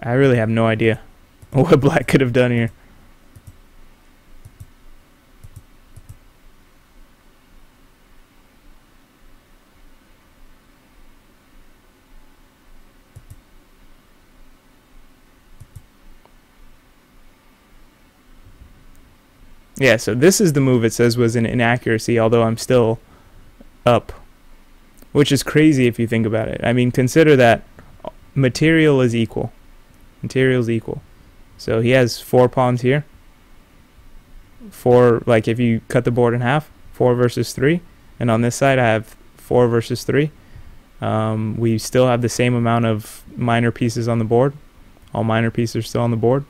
I really have no idea what black could have done here. Yeah, so this is the move it says was an inaccuracy, although I'm still up, which is crazy if you think about it. I mean, consider that material is equal. Material is equal. So he has 4 pawns here. 4, like if you cut the board in half, 4 versus 3, and on this side I have 4 versus 3. We still have the same amount of minor pieces on the board. All minor pieces are still on the board.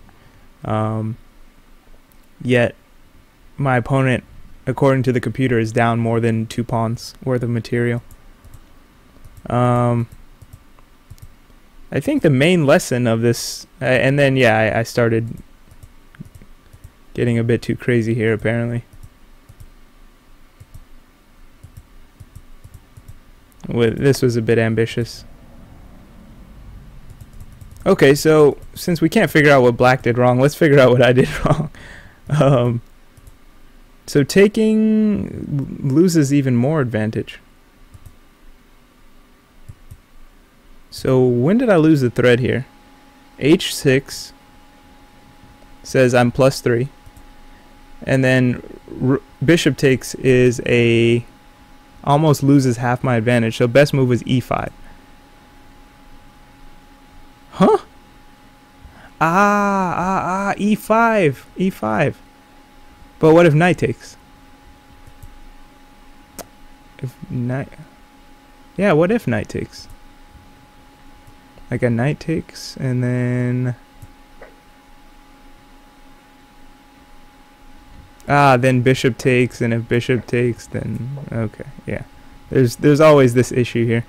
Yet my opponent, according to the computer, is down more than 2 pawns worth of material. I think the main lesson of this, and then yeah, I started getting a bit too crazy here apparently. This was a bit ambitious. Okay, so since we can't figure out what black did wrong, let's figure out what I did wrong. So taking loses even more advantage. So when did I lose the thread here? H6 says I'm +3, and then bishop takes is a almost loses half my advantage. So best move was E5. Huh? E5, E5. But what if knight takes? If knight, yeah, what if knight takes? Like a knight takes, and then then bishop takes, and if bishop takes, then okay, yeah. There's always this issue here,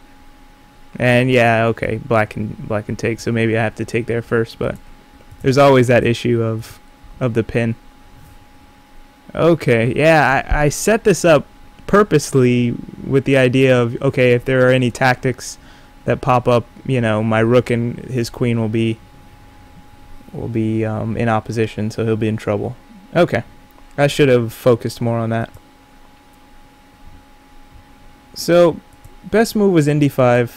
and yeah, okay, black can take, so maybe I have to take there first, but there's always that issue of the pin. Okay, yeah, I set this up purposely with the idea of, okay, if there are any tactics that pop up, you know, my rook and his queen will be in opposition, so he'll be in trouble. Okay, I should have focused more on that. So best move was d5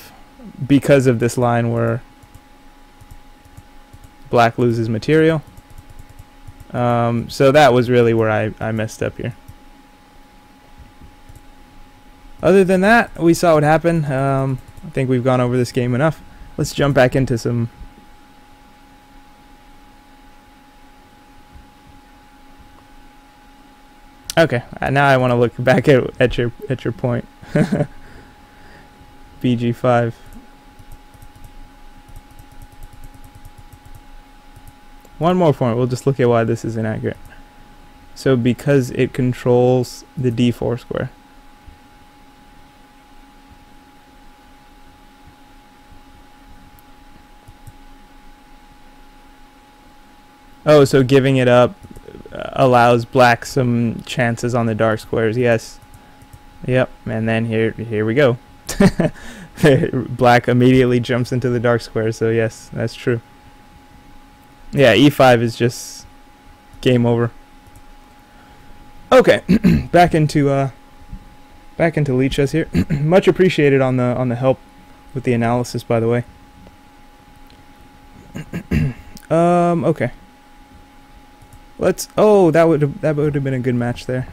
because of this line where black loses material. So that was really where I messed up here. Other than that, we saw what happened. I think we've gone over this game enough. Let's jump back into some. Okay, now I want to look back at your point. BG5. One more point. We'll just look at why this is inaccurate. So because it controls the d4 square. Oh, so giving it up allows black some chances on the dark squares. Yes. Yep. And then here we go. Black immediately jumps into the dark squares. So yes, that's true. Yeah, e5 is just game over. Okay, back into Lead Chess here. Much appreciated on the help with the analysis, by the way. Okay. That would have been a good match there.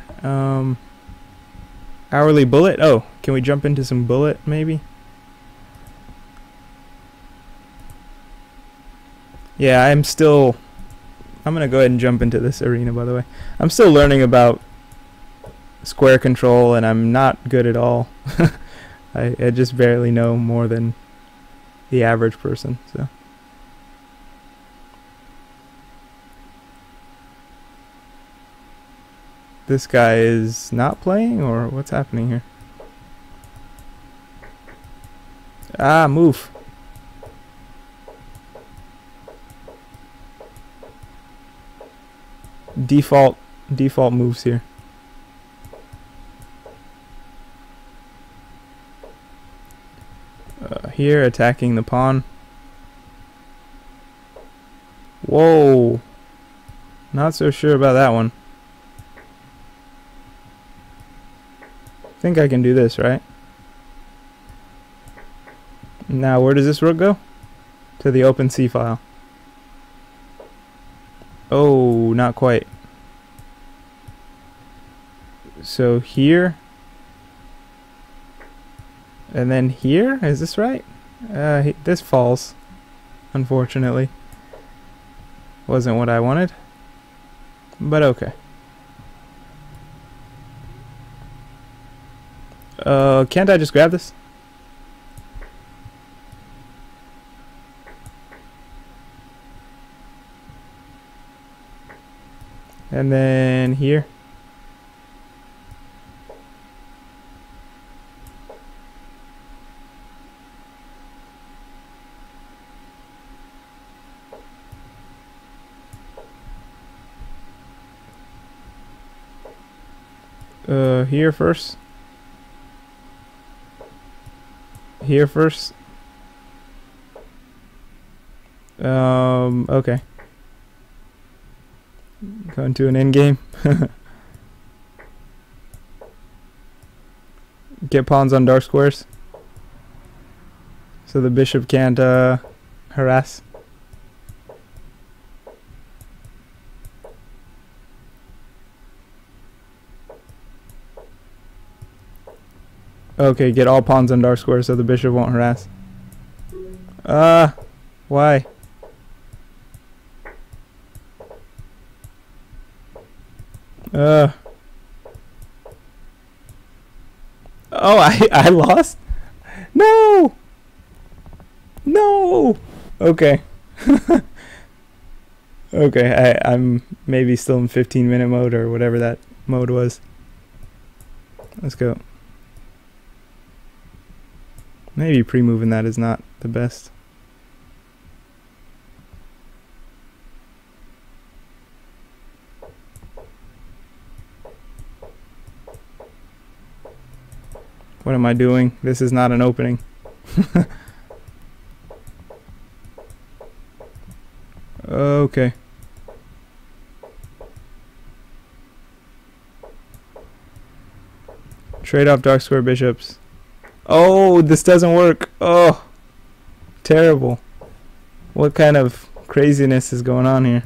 Hourly bullet. Oh, can we jump into some bullet maybe? Yeah, I'm gonna go ahead and jump into this arena, by the way. I'm still learning about square control, and I'm not good at all. I just barely know more than the average person, so. This guy is not playing, or what's happening here? Move. Default moves here. Here, attacking the pawn. Whoa. Not so sure about that one. I think I can do this, right? Now, where does this rook go? To the open C file. Oh, not quite. So here, and then here, is this right? This falls, unfortunately. Wasn't what I wanted, but okay. Can't I just grab this? And then here. Here first. Here first. Okay. Going to an end game. Get pawns on dark squares, so the bishop can't harass. Okay, get all pawns on dark squares so the bishop won't harass. Why? Oh, I lost? No! No! Okay. Okay, I'm maybe still in 15-minute mode or whatever that mode was. Let's go. Maybe pre-moving that is not the best. What am I doing? This is not an opening. Okay. Trade off dark square bishops. Oh, this doesn't work. Oh, terrible. What kind of craziness is going on here?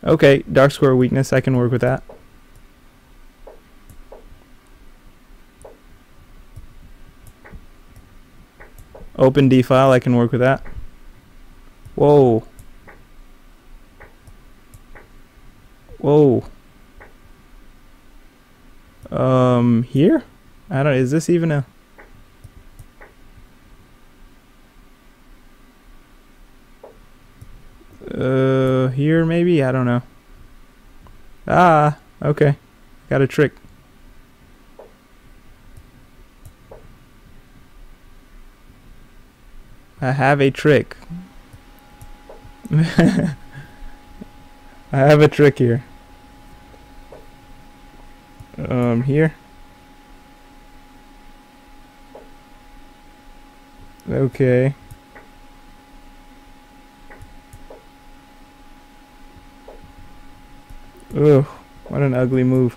Okay, dark square weakness. I can work with that. Open D file. I can work with that. Whoa. Whoa. Here? I don't, is this even a... Here maybe? I don't know. Ah, okay. Got a trick. I have a trick. I have a trick here. Here. Okay. Ugh, what an ugly move.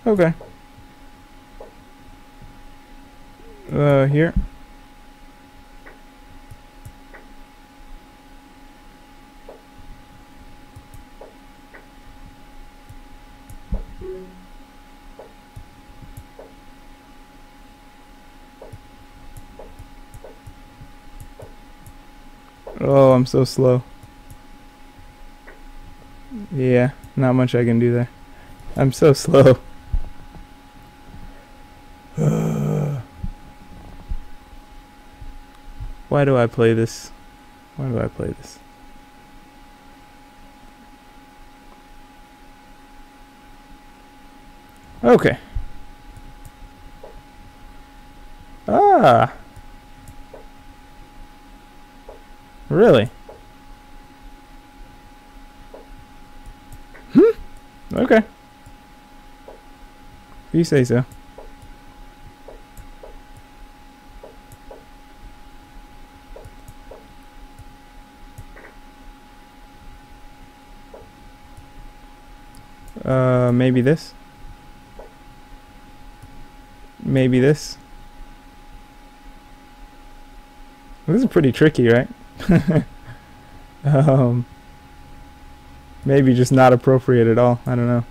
Okay. Here. Oh, I'm so slow. Yeah, not much I can do there. I'm so slow. Why do I play this? Why do I play this? Okay. Ah. Really? Okay. If you say so. Maybe this. Maybe this. This is pretty tricky, right? Maybe just not appropriate at all. I don't know.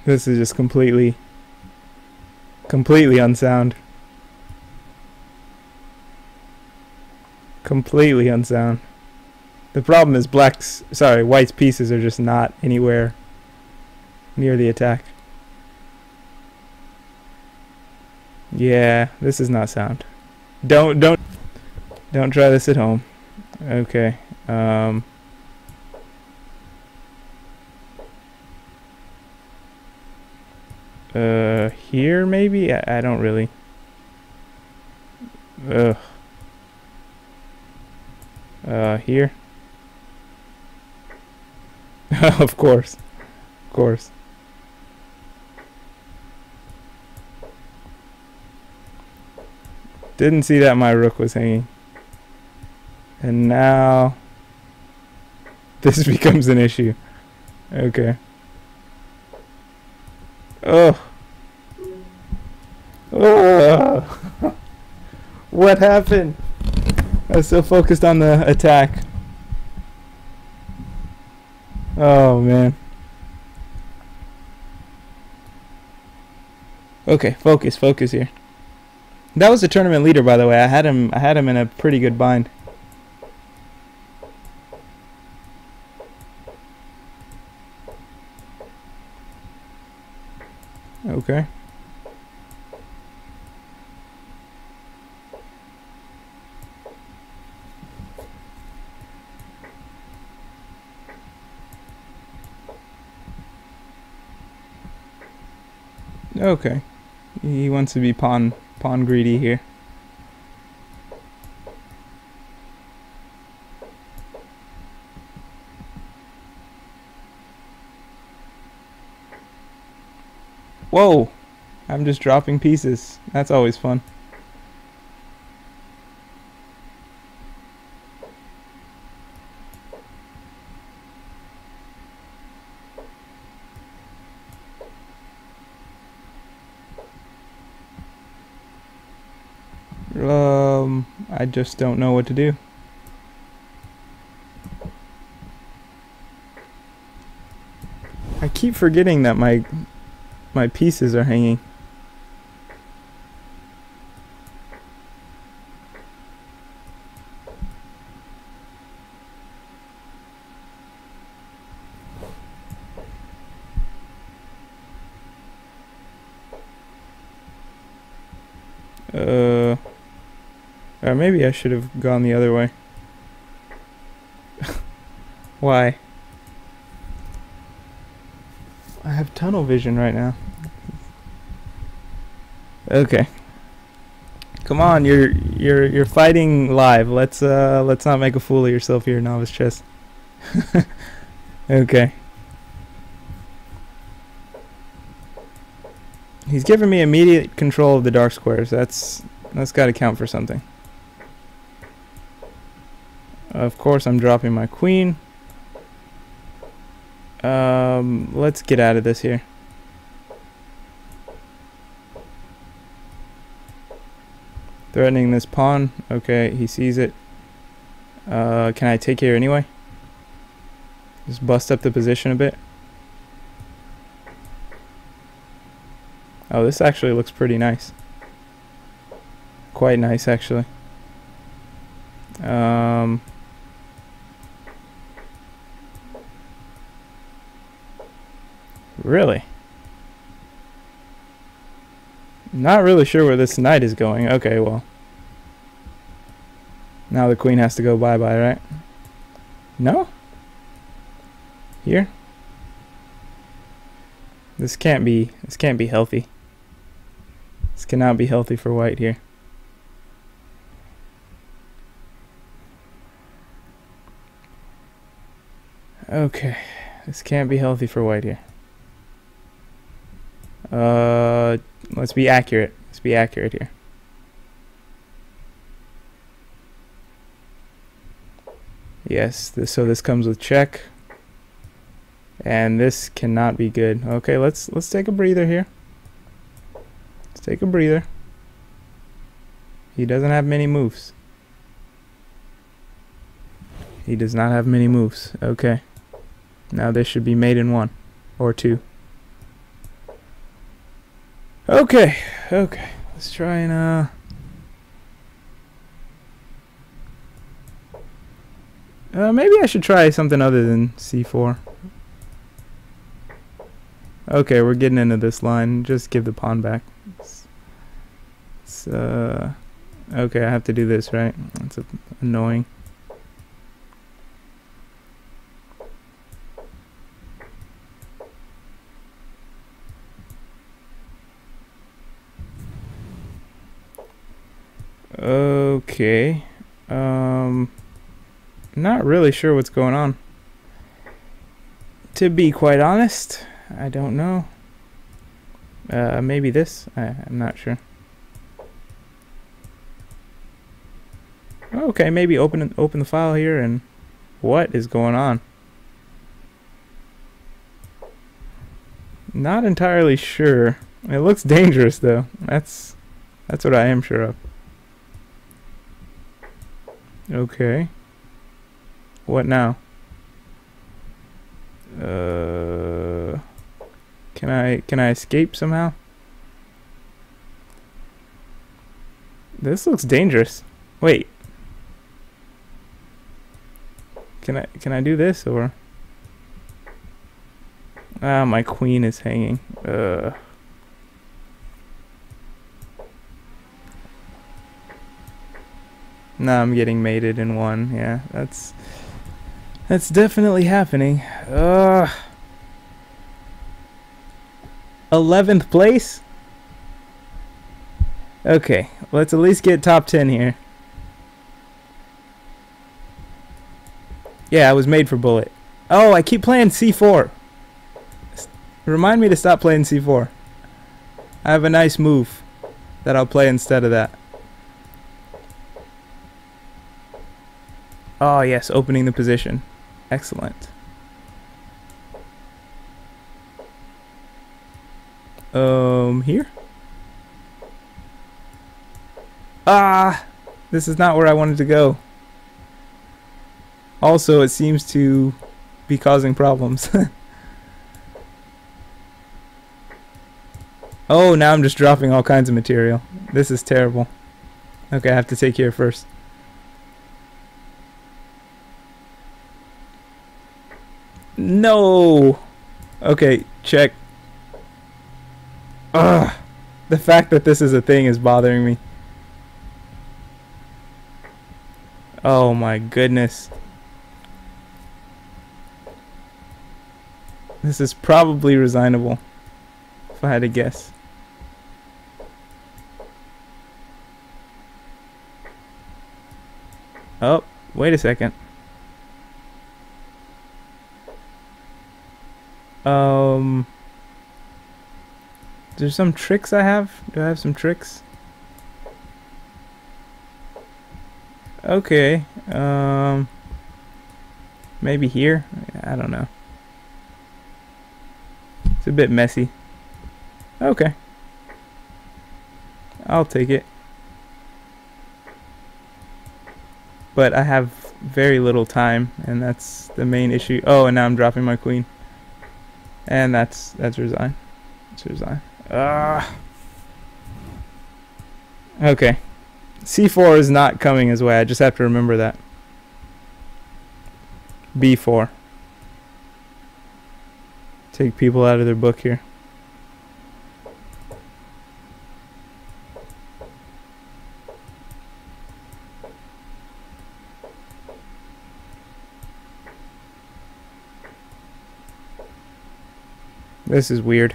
This is just completely unsound. Completely unsound. The problem is white's pieces are just not anywhere near the attack. Yeah, this is not sound. Don't try this at home. Okay. Here maybe? I don't really. Ugh. Here. Of course. Of course. Didn't see that my rook was hanging. And now this becomes an issue. Okay. Oh. Oh. What happened? I was so focused on the attack. Oh man. Okay, focus here. That was the tournament leader, by the way. I had him in a pretty good bind. Okay. Okay. He wants to be pawn greedy here. Whoa! I'm just dropping pieces. That's always fun. I just don't know what to do. I keep forgetting that my pieces are hanging. Or maybe I should have gone the other way. Why? I have tunnel vision right now. Okay. Come on, you're fighting live. Let's not make a fool of yourself here, Novice Chess. Okay. He's giving me immediate control of the dark squares. That's got to count for something. Of course, I'm dropping my queen. Let's get out of this here. Threatening this pawn. Okay, he sees it. Can I take here anyway? Just bust up the position a bit. Oh, this actually looks pretty nice. Quite nice, actually. Really? Not really sure where this knight is going. Okay, well. Now the queen has to go bye-bye, right? No? Here? This can't be healthy. This cannot be healthy for white here. Okay. This can't be healthy for white here. Let's be accurate. Let's be accurate here. Yes, so this comes with check. And this cannot be good. Okay, let's take a breather here. Let's take a breather. He doesn't have many moves. He does not have many moves. Okay. Now this should be mate in 1 or 2. Okay, okay. Let's try and maybe I should try something other than c4. Okay, we're getting into this line. Just give the pawn back. It's okay, I have to do this, right? That's annoying. Okay. Not really sure what's going on. To be quite honest, I don't know. Maybe this? I'm not sure. Okay, maybe open the file here and what is going on? Not entirely sure. It looks dangerous though. That's what I am sure of. Okay. What now? Can I escape somehow? This looks dangerous. Wait. Can I do this or? Ah, my queen is hanging. Nah, I'm getting mated in one. Yeah, that's definitely happening. 11th place? Okay, let's at least get top 10 here. Yeah, I was made for bullet. Oh, I keep playing c4. Remind me to stop playing c4. I have a nice move that I'll play instead of that. Oh yes, opening the position. Excellent. Here? Ah! This is not where I wanted to go. Also, it seems to be causing problems. Oh, now I'm just dropping all kinds of material. This is terrible. Okay, I have to take care first. No! Okay, check. Ugh! The fact that this is a thing is bothering me. Oh my goodness. This is probably resignable, if I had to guess. Oh, wait a second. There's some tricks I have? Do I have some tricks? Okay, maybe here? I don't know. It's a bit messy. Okay. I'll take it. But I have very little time, and that's the main issue. Oh, and now I'm dropping my queen. And that's resign. That's resign. Okay. C4 is not coming his way. I just have to remember that. B4. Take people out of their book here. This is weird.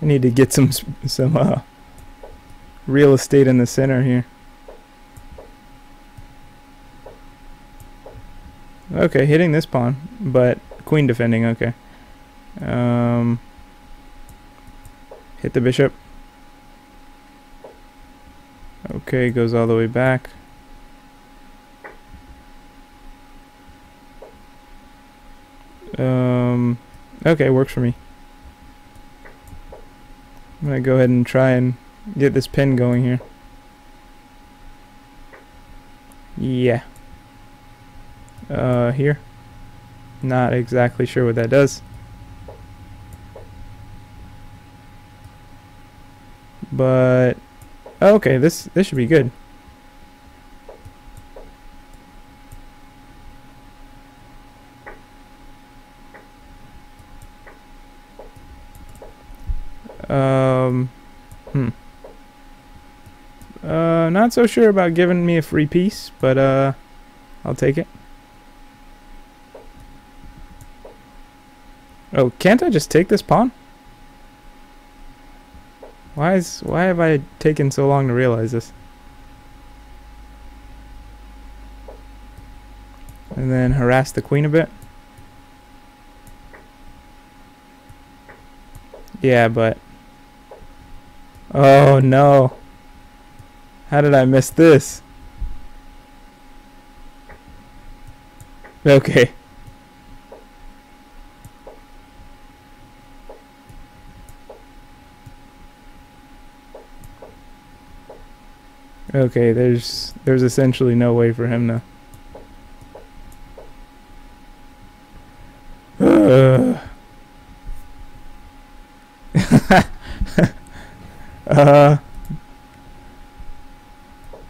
I need to get some real estate in the center here. Okay, hitting this pawn, but queen defending. Okay. Hit the bishop. Okay, goes all the way back. Okay, works for me. I'm gonna go ahead and try and get this pin going here. Yeah. Here. Not exactly sure what that does. But okay, this should be good. Not so sure about giving me a free piece, but I'll take it. Oh, can't I just take this pawn? Why have I taken so long to realize this? And then harass the queen a bit. Yeah, but oh no. How did I miss this? Okay. Okay, there's essentially no way for him to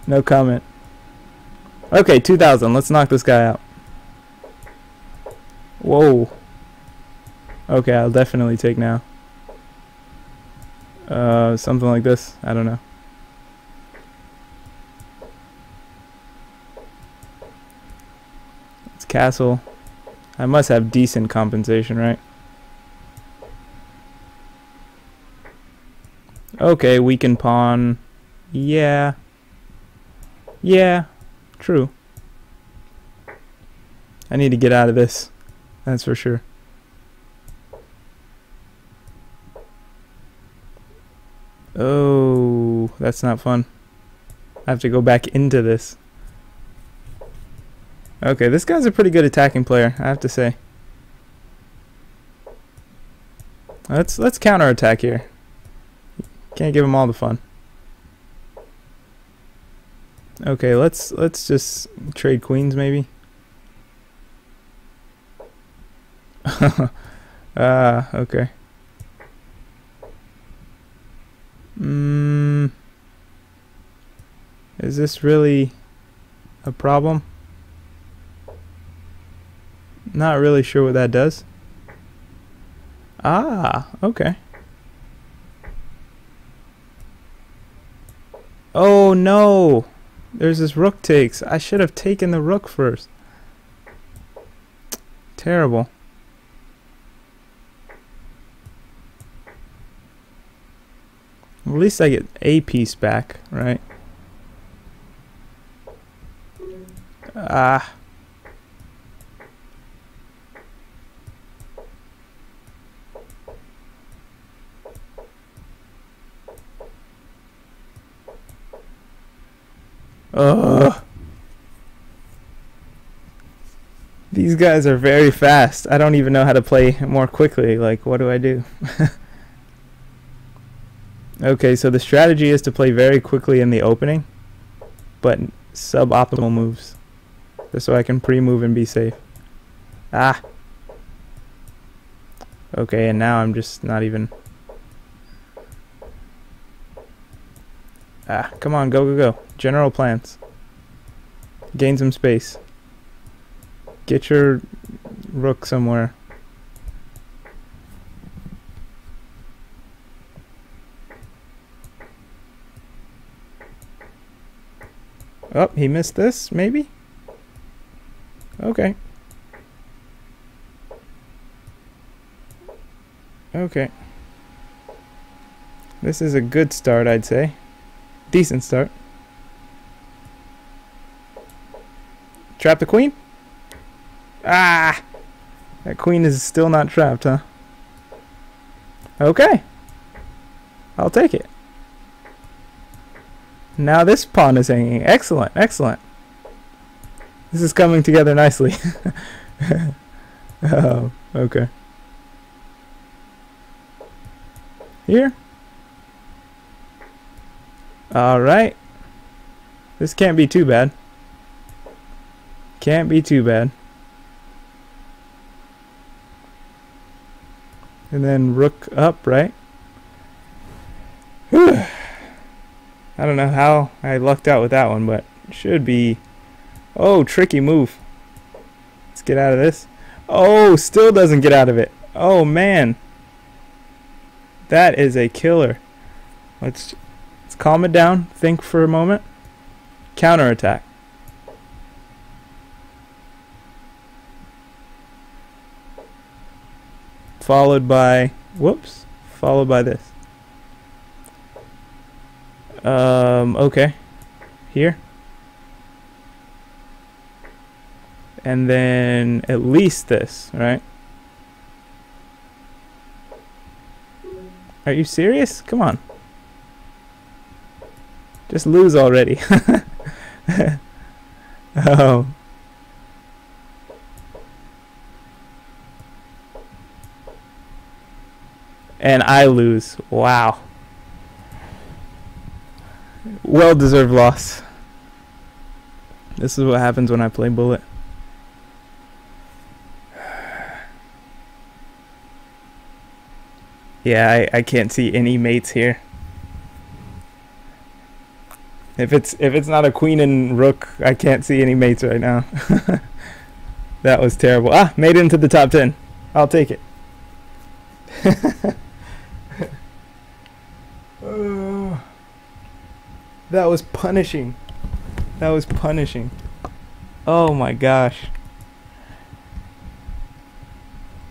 no comment. Okay, 2000. Let's knock this guy out. Whoa. Okay, I'll definitely take now. Something like this. I don't know. It's castle. I must have decent compensation, right? Okay, weaken pawn. Yeah. Yeah, true. I need to get out of this. That's for sure. Oh, that's not fun. I have to go back into this. Okay, this guy's a pretty good attacking player, I have to say. Let's counterattack here. Can't give him all the fun. Okay, let's just trade queens maybe. Okay. Is this really a problem? Not really sure what that does. Ah, okay. Oh no! There's this rook takes. I should have taken the rook first. Terrible. At least I get a piece back, right? Ah. Ugh. These guys are very fast. I don't even know how to play more quickly. Like, what do I do? Okay, so the strategy is to play very quickly in the opening, but suboptimal moves, just so I can pre-move and be safe. Ah. Okay, and now I'm just not even... Ah, come on, go, go, go. General plans. Gain some space. Get your rook somewhere. Oh, he missed this, maybe? Okay. Okay. This is a good start, I'd say. Decent start. Trap the queen? Ah! That queen is still not trapped, huh? Okay. I'll take it. Now this pawn is hanging. Excellent, excellent. This is coming together nicely. Oh, okay. Here. Alright. This can't be too bad. Can't be too bad. And then rook up, right? Whew. I don't know how I lucked out with that one, but should be... Oh, tricky move. Let's get out of this. Oh, still doesn't get out of it. Oh, man. That is a killer. Let's calm it down. Think for a moment. Counterattack. Followed by... Whoops. Followed by this. Okay. Here. And then at least this, right? Are you serious? Come on. Just lose already. Oh. And I lose. Wow. Well-deserved loss. This is what happens when I play bullet. Yeah, I can't see any mates here. If it's not a queen and rook, I can't see any mates right now. That was terrible. Ah, made it into the top 10. I'll take it. That was punishing. That was punishing. Oh my gosh.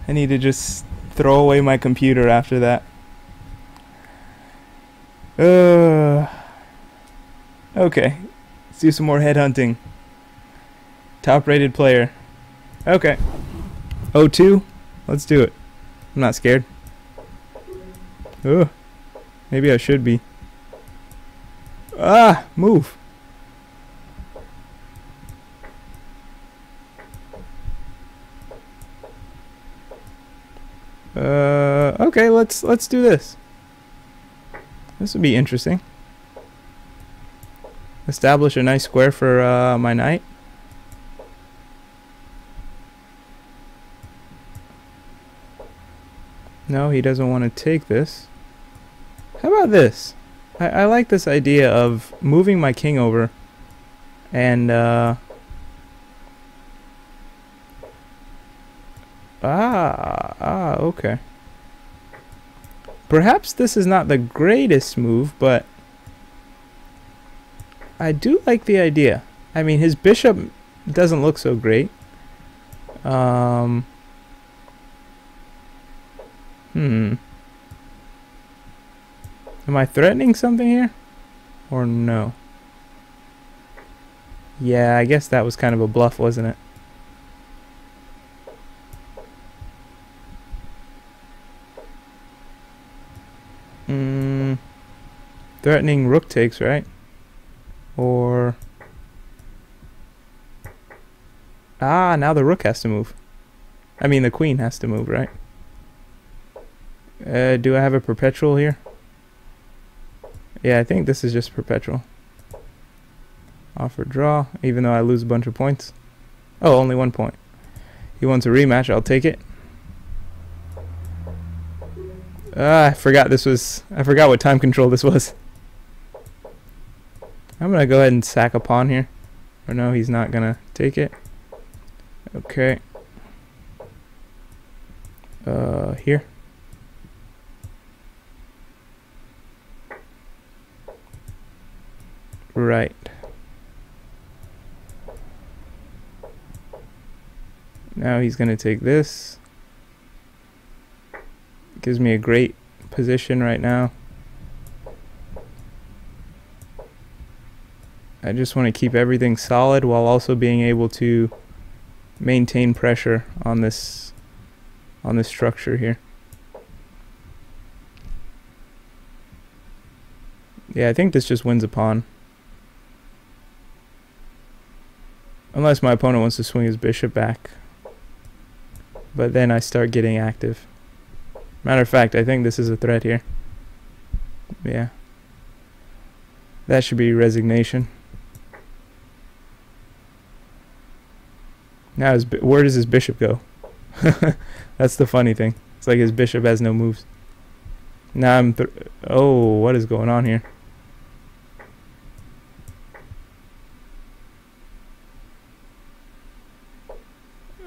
I need to just throw away my computer after that. Okay. Let's do some more headhunting. Top rated player. Okay. 0-2. Let's do it. I'm not scared. Maybe I should be. Ah, move. Okay, let's do this. This would be interesting. Establish a nice square for my knight. No, he doesn't want to take this. How about this? I like this idea of moving my king over and okay. Perhaps this is not the greatest move, but I do like the idea. I mean, his bishop doesn't look so great. Am I threatening something here? Or no? Yeah, I guess that was kind of a bluff, wasn't it? Threatening rook takes, right? Or... Ah, now the rook has to move. I mean, the queen has to move, right? Do I have a perpetual here? Yeah, I think this is just perpetual. Offer draw, even though I lose a bunch of points. Oh, only 1 point. He wants a rematch, I'll take it. I forgot what time control this was. I'm gonna go ahead and sack a pawn here. Or no, he's not gonna take it. Okay. Here. Right. Now he's gonna take this. Gives me a great position right now. I just want to keep everything solid while also being able to maintain pressure on this structure here. Yeah, I think this just wins a pawn. Unless my opponent wants to swing his bishop back. But then I start getting active. Matter of fact, I think this is a threat here. Yeah. That should be resignation. Now, where does his bishop go? That's the funny thing. Looks like his bishop has no moves. Now I'm oh, what is going on here?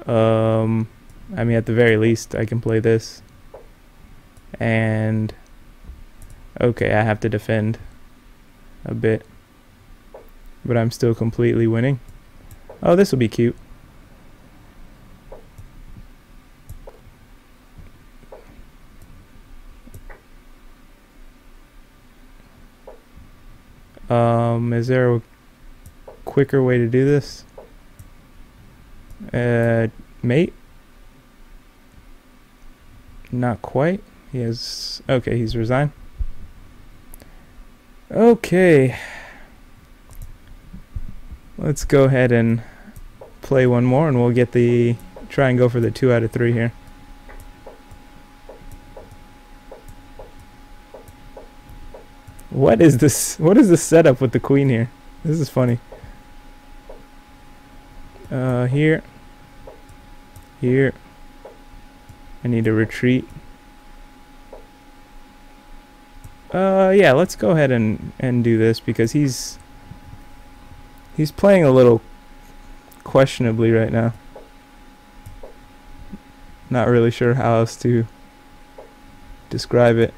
I mean, at the very least, I can play this. And okay, I have to defend a bit, but I'm still completely winning. Oh, this will be cute. Is there a quicker way to do this? Mate? Not quite. He has... Okay, he's resigned. Okay. Let's go ahead and play one more, and we'll get the... Try and go for the 2 out of 3 here. What is this? What is the setup with the queen here? This is funny. Here. Here. I need to retreat. Yeah, let's go ahead and do this because he's playing a little questionably right now. Not really sure how else to describe it.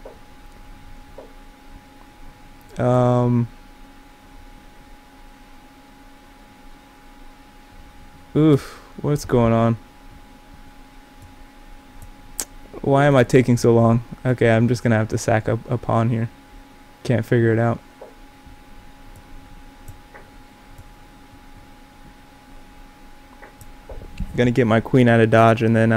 Oof, what's going on? Why am I taking so long? Okay, I'm just gonna have to sack up a pawn here. Can't figure it out. Gonna get my queen out of dodge and then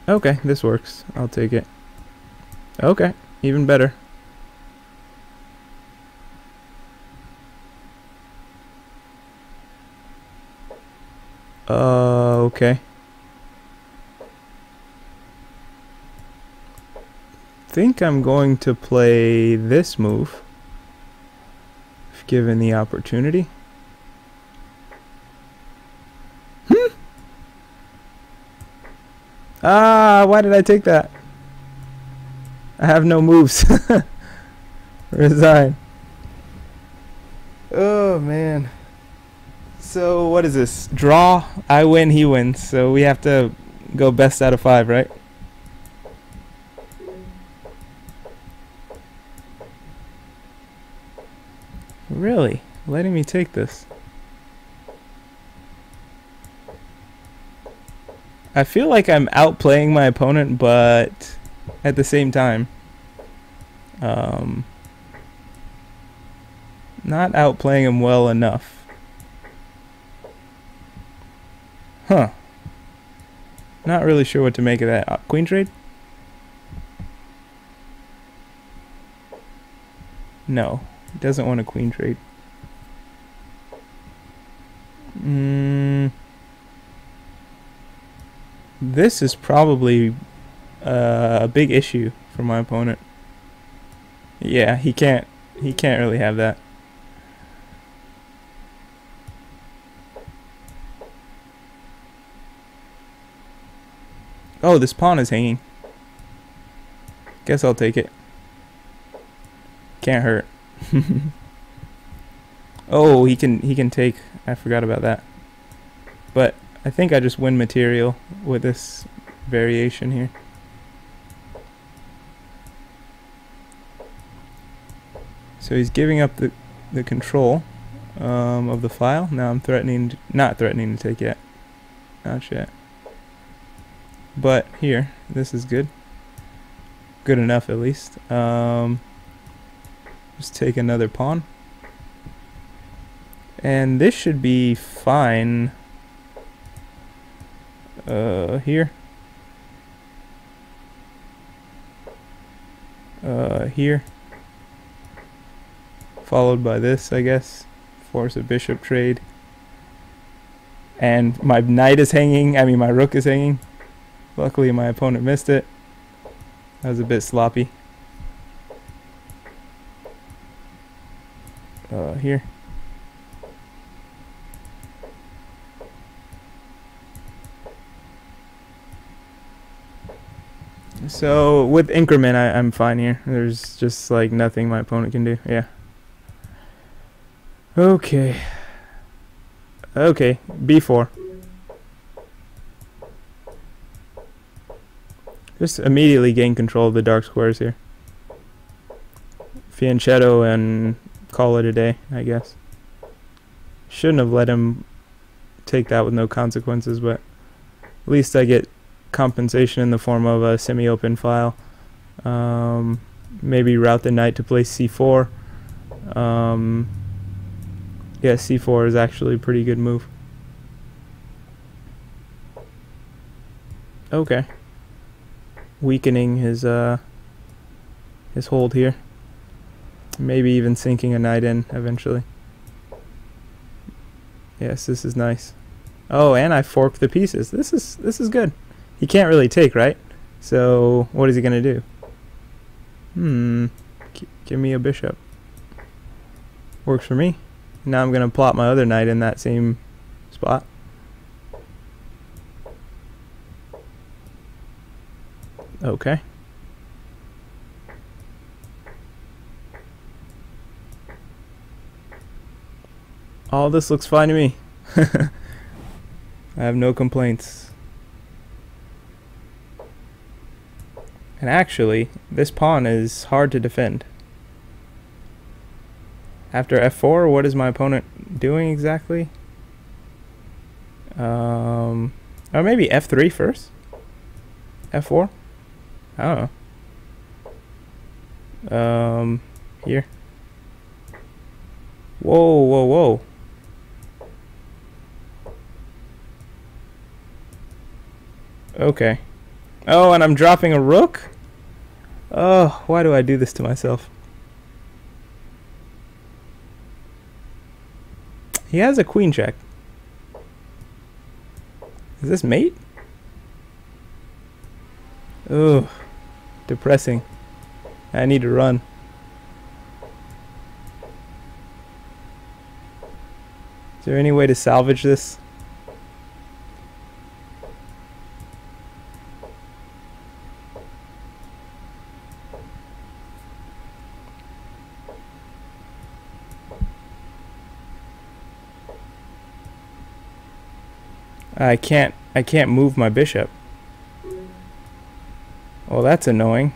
okay, this works. I'll take it. Okay, even better. Okay. Think I'm going to play this move if given the opportunity. Ah, why did I take that? I have no moves. Resign. Oh man. So what is this? Draw, I win, he wins. So we have to go best out of 5, right? Really? Letting me take this? I feel like I'm outplaying my opponent, but at the same time, not outplaying him well enough. Huh. Not really sure what to make of that. Queen trade? No. He doesn't want a queen trade. This is probably a big issue for my opponent. Yeah, he can't really have that. Oh, this pawn is hanging. Guess I'll take it. Can't hurt. Oh, he can take. I forgot about that. But I think I just win material with this variation here. So he's giving up the control of the file. Now I'm not threatening to take yet. Not yet. But here, this is good. Good enough at least. Just take another pawn. And this should be fine. Here. Here. Followed by this, I guess. Force a bishop trade. And my knight is hanging. I mean, my rook is hanging. Luckily, my opponent missed it. That was a bit sloppy. Here. So with increment, I'm fine here. There's just like nothing my opponent can do. Yeah. Okay. Okay, b4. Just immediately gain control of the dark squares here. Fianchetto and call it a day, I guess. Shouldn't have let him take that with no consequences, but at least I get compensation in the form of a semi-open file. Maybe route the knight to play c4. Yeah, c4 is actually a pretty good move. Okay. Weakening his hold here. Maybe even sinking a knight in eventually. Yes, this is nice. Oh, and I forked the pieces. This is good. He can't really take, right? So what is he gonna do? Give me a bishop. Works for me. Now I'm gonna plot my other knight in that same spot. Okay. All this looks fine to me. I have no complaints. And actually, this pawn is hard to defend. After f4, what is my opponent doing exactly? Or maybe f3 first? f4? I don't know. Here. Whoa, whoa, whoa. Okay. Oh, and I'm dropping a rook? Oh, why do I do this to myself? He has a queen check. Is this mate? Ugh. Depressing. I need to run. Is there any way to salvage this? I can't move my bishop. Well, that's annoying.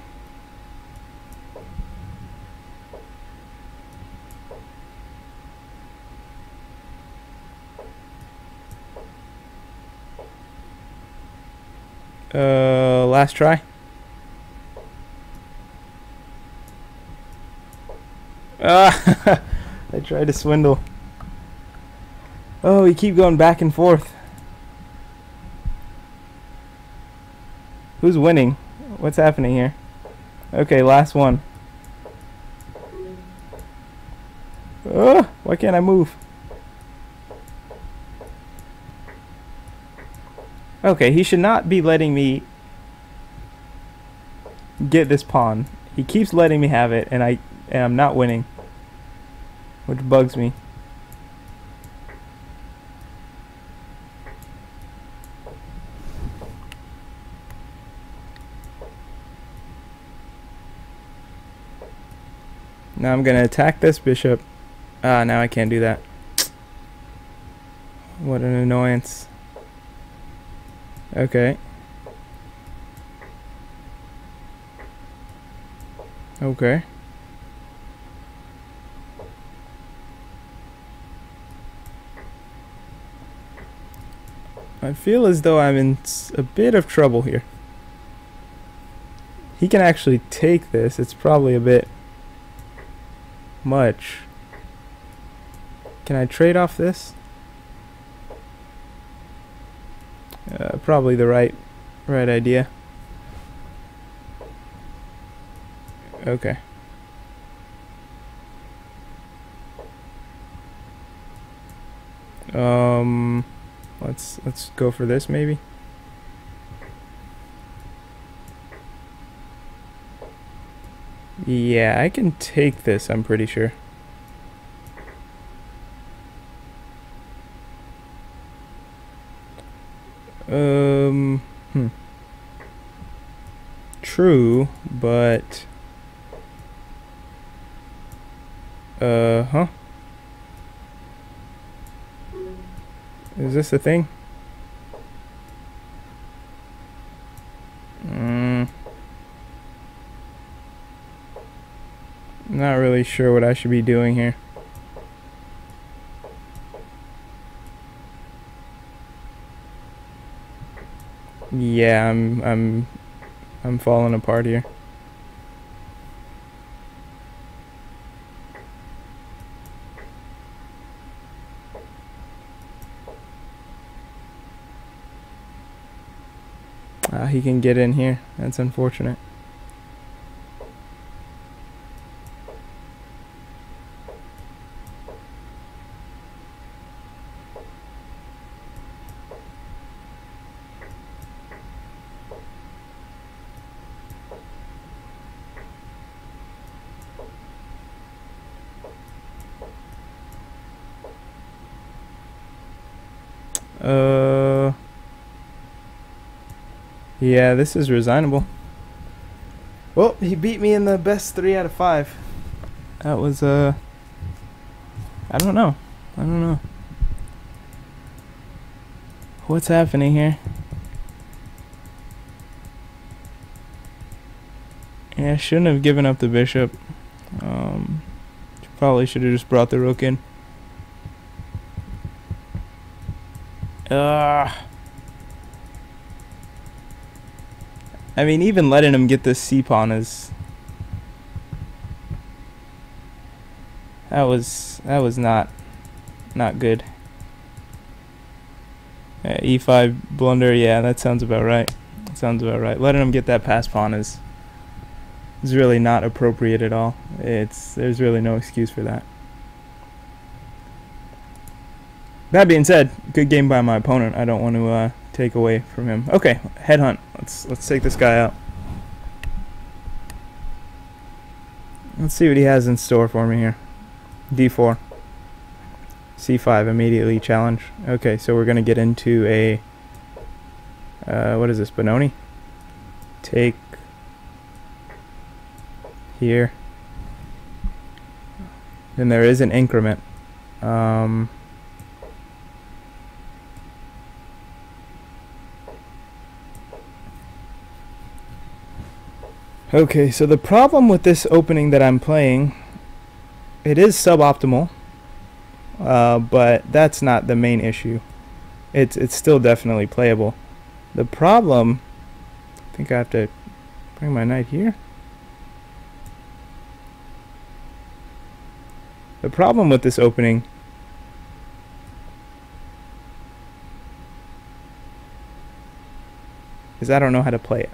Last try. I tried to swindle. Oh, we keep going back and forth. Who's winning? What's happening here? Okay, last one. Why can't I move? Okay, he should not be letting me get this pawn. He keeps letting me have it, and I'm not winning, which bugs me. Now I'm gonna attack this bishop. Now I can't do that. What an annoyance. Okay. Okay. I feel as though I'm in a bit of trouble here. He can actually take this. It's probably a bit much. Can I trade off this? Probably the right idea. Okay. Let's go for this maybe. Yeah, I can take this, I'm pretty sure. true, but huh? Is this the thing? Not really sure what I should be doing here. Yeah, I'm falling apart here. He can get in here. That's unfortunate. Yeah, this is resignable. Well, he beat me in the best 3 out of 5. That was, I don't know. What's happening here? Yeah, shouldn't have given up the bishop. Probably should have just brought the rook in. I mean, even letting him get this c-pawn is... That was not good. E5 blunder, yeah, that sounds about right. Letting him get that pass pawn is really not appropriate at all. There's really no excuse for that. That being said, good game by my opponent. I don't want to take away from him. Okay, headhunt. Let's take this guy out. Let's see what he has in store for me here. D4. C5 immediately challenge. Okay, so we're gonna get into a what is this, Benoni? Take here. Then there is an increment. Okay, so the problem with this opening that I'm playing, it is suboptimal, but that's not the main issue. It's still definitely playable. The problem, I think I have to bring my knight here. The problem with this opening is I don't know how to play it.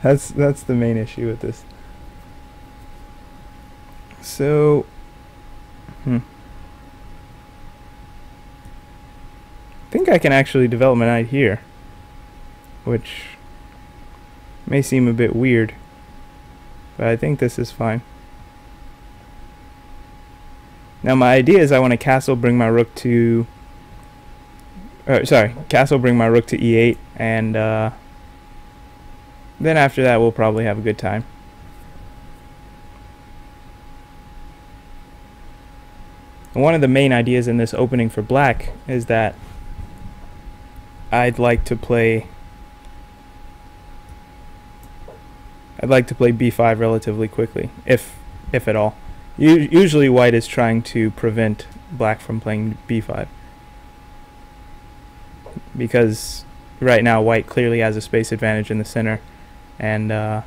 That's the main issue with this. So, I think I can actually develop my knight here, which may seem a bit weird, but I think this is fine. Now my idea is I want to castle, bring my rook to castle, bring my rook to e8, and then after that we'll probably have a good time. And one of the main ideas in this opening for black is that I'd like to play b5 relatively quickly, if at all. Usually white is trying to prevent black from playing b5, because right now white clearly has a space advantage in the center, and yeah,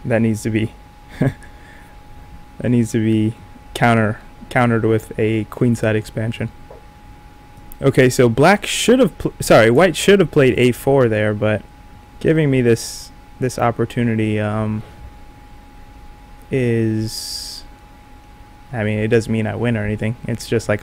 that needs to be countered with a queenside expansion. Okay, so white should have played a4 there, but giving me this opportunity is, I mean, it doesn't mean I win or anything. It's just like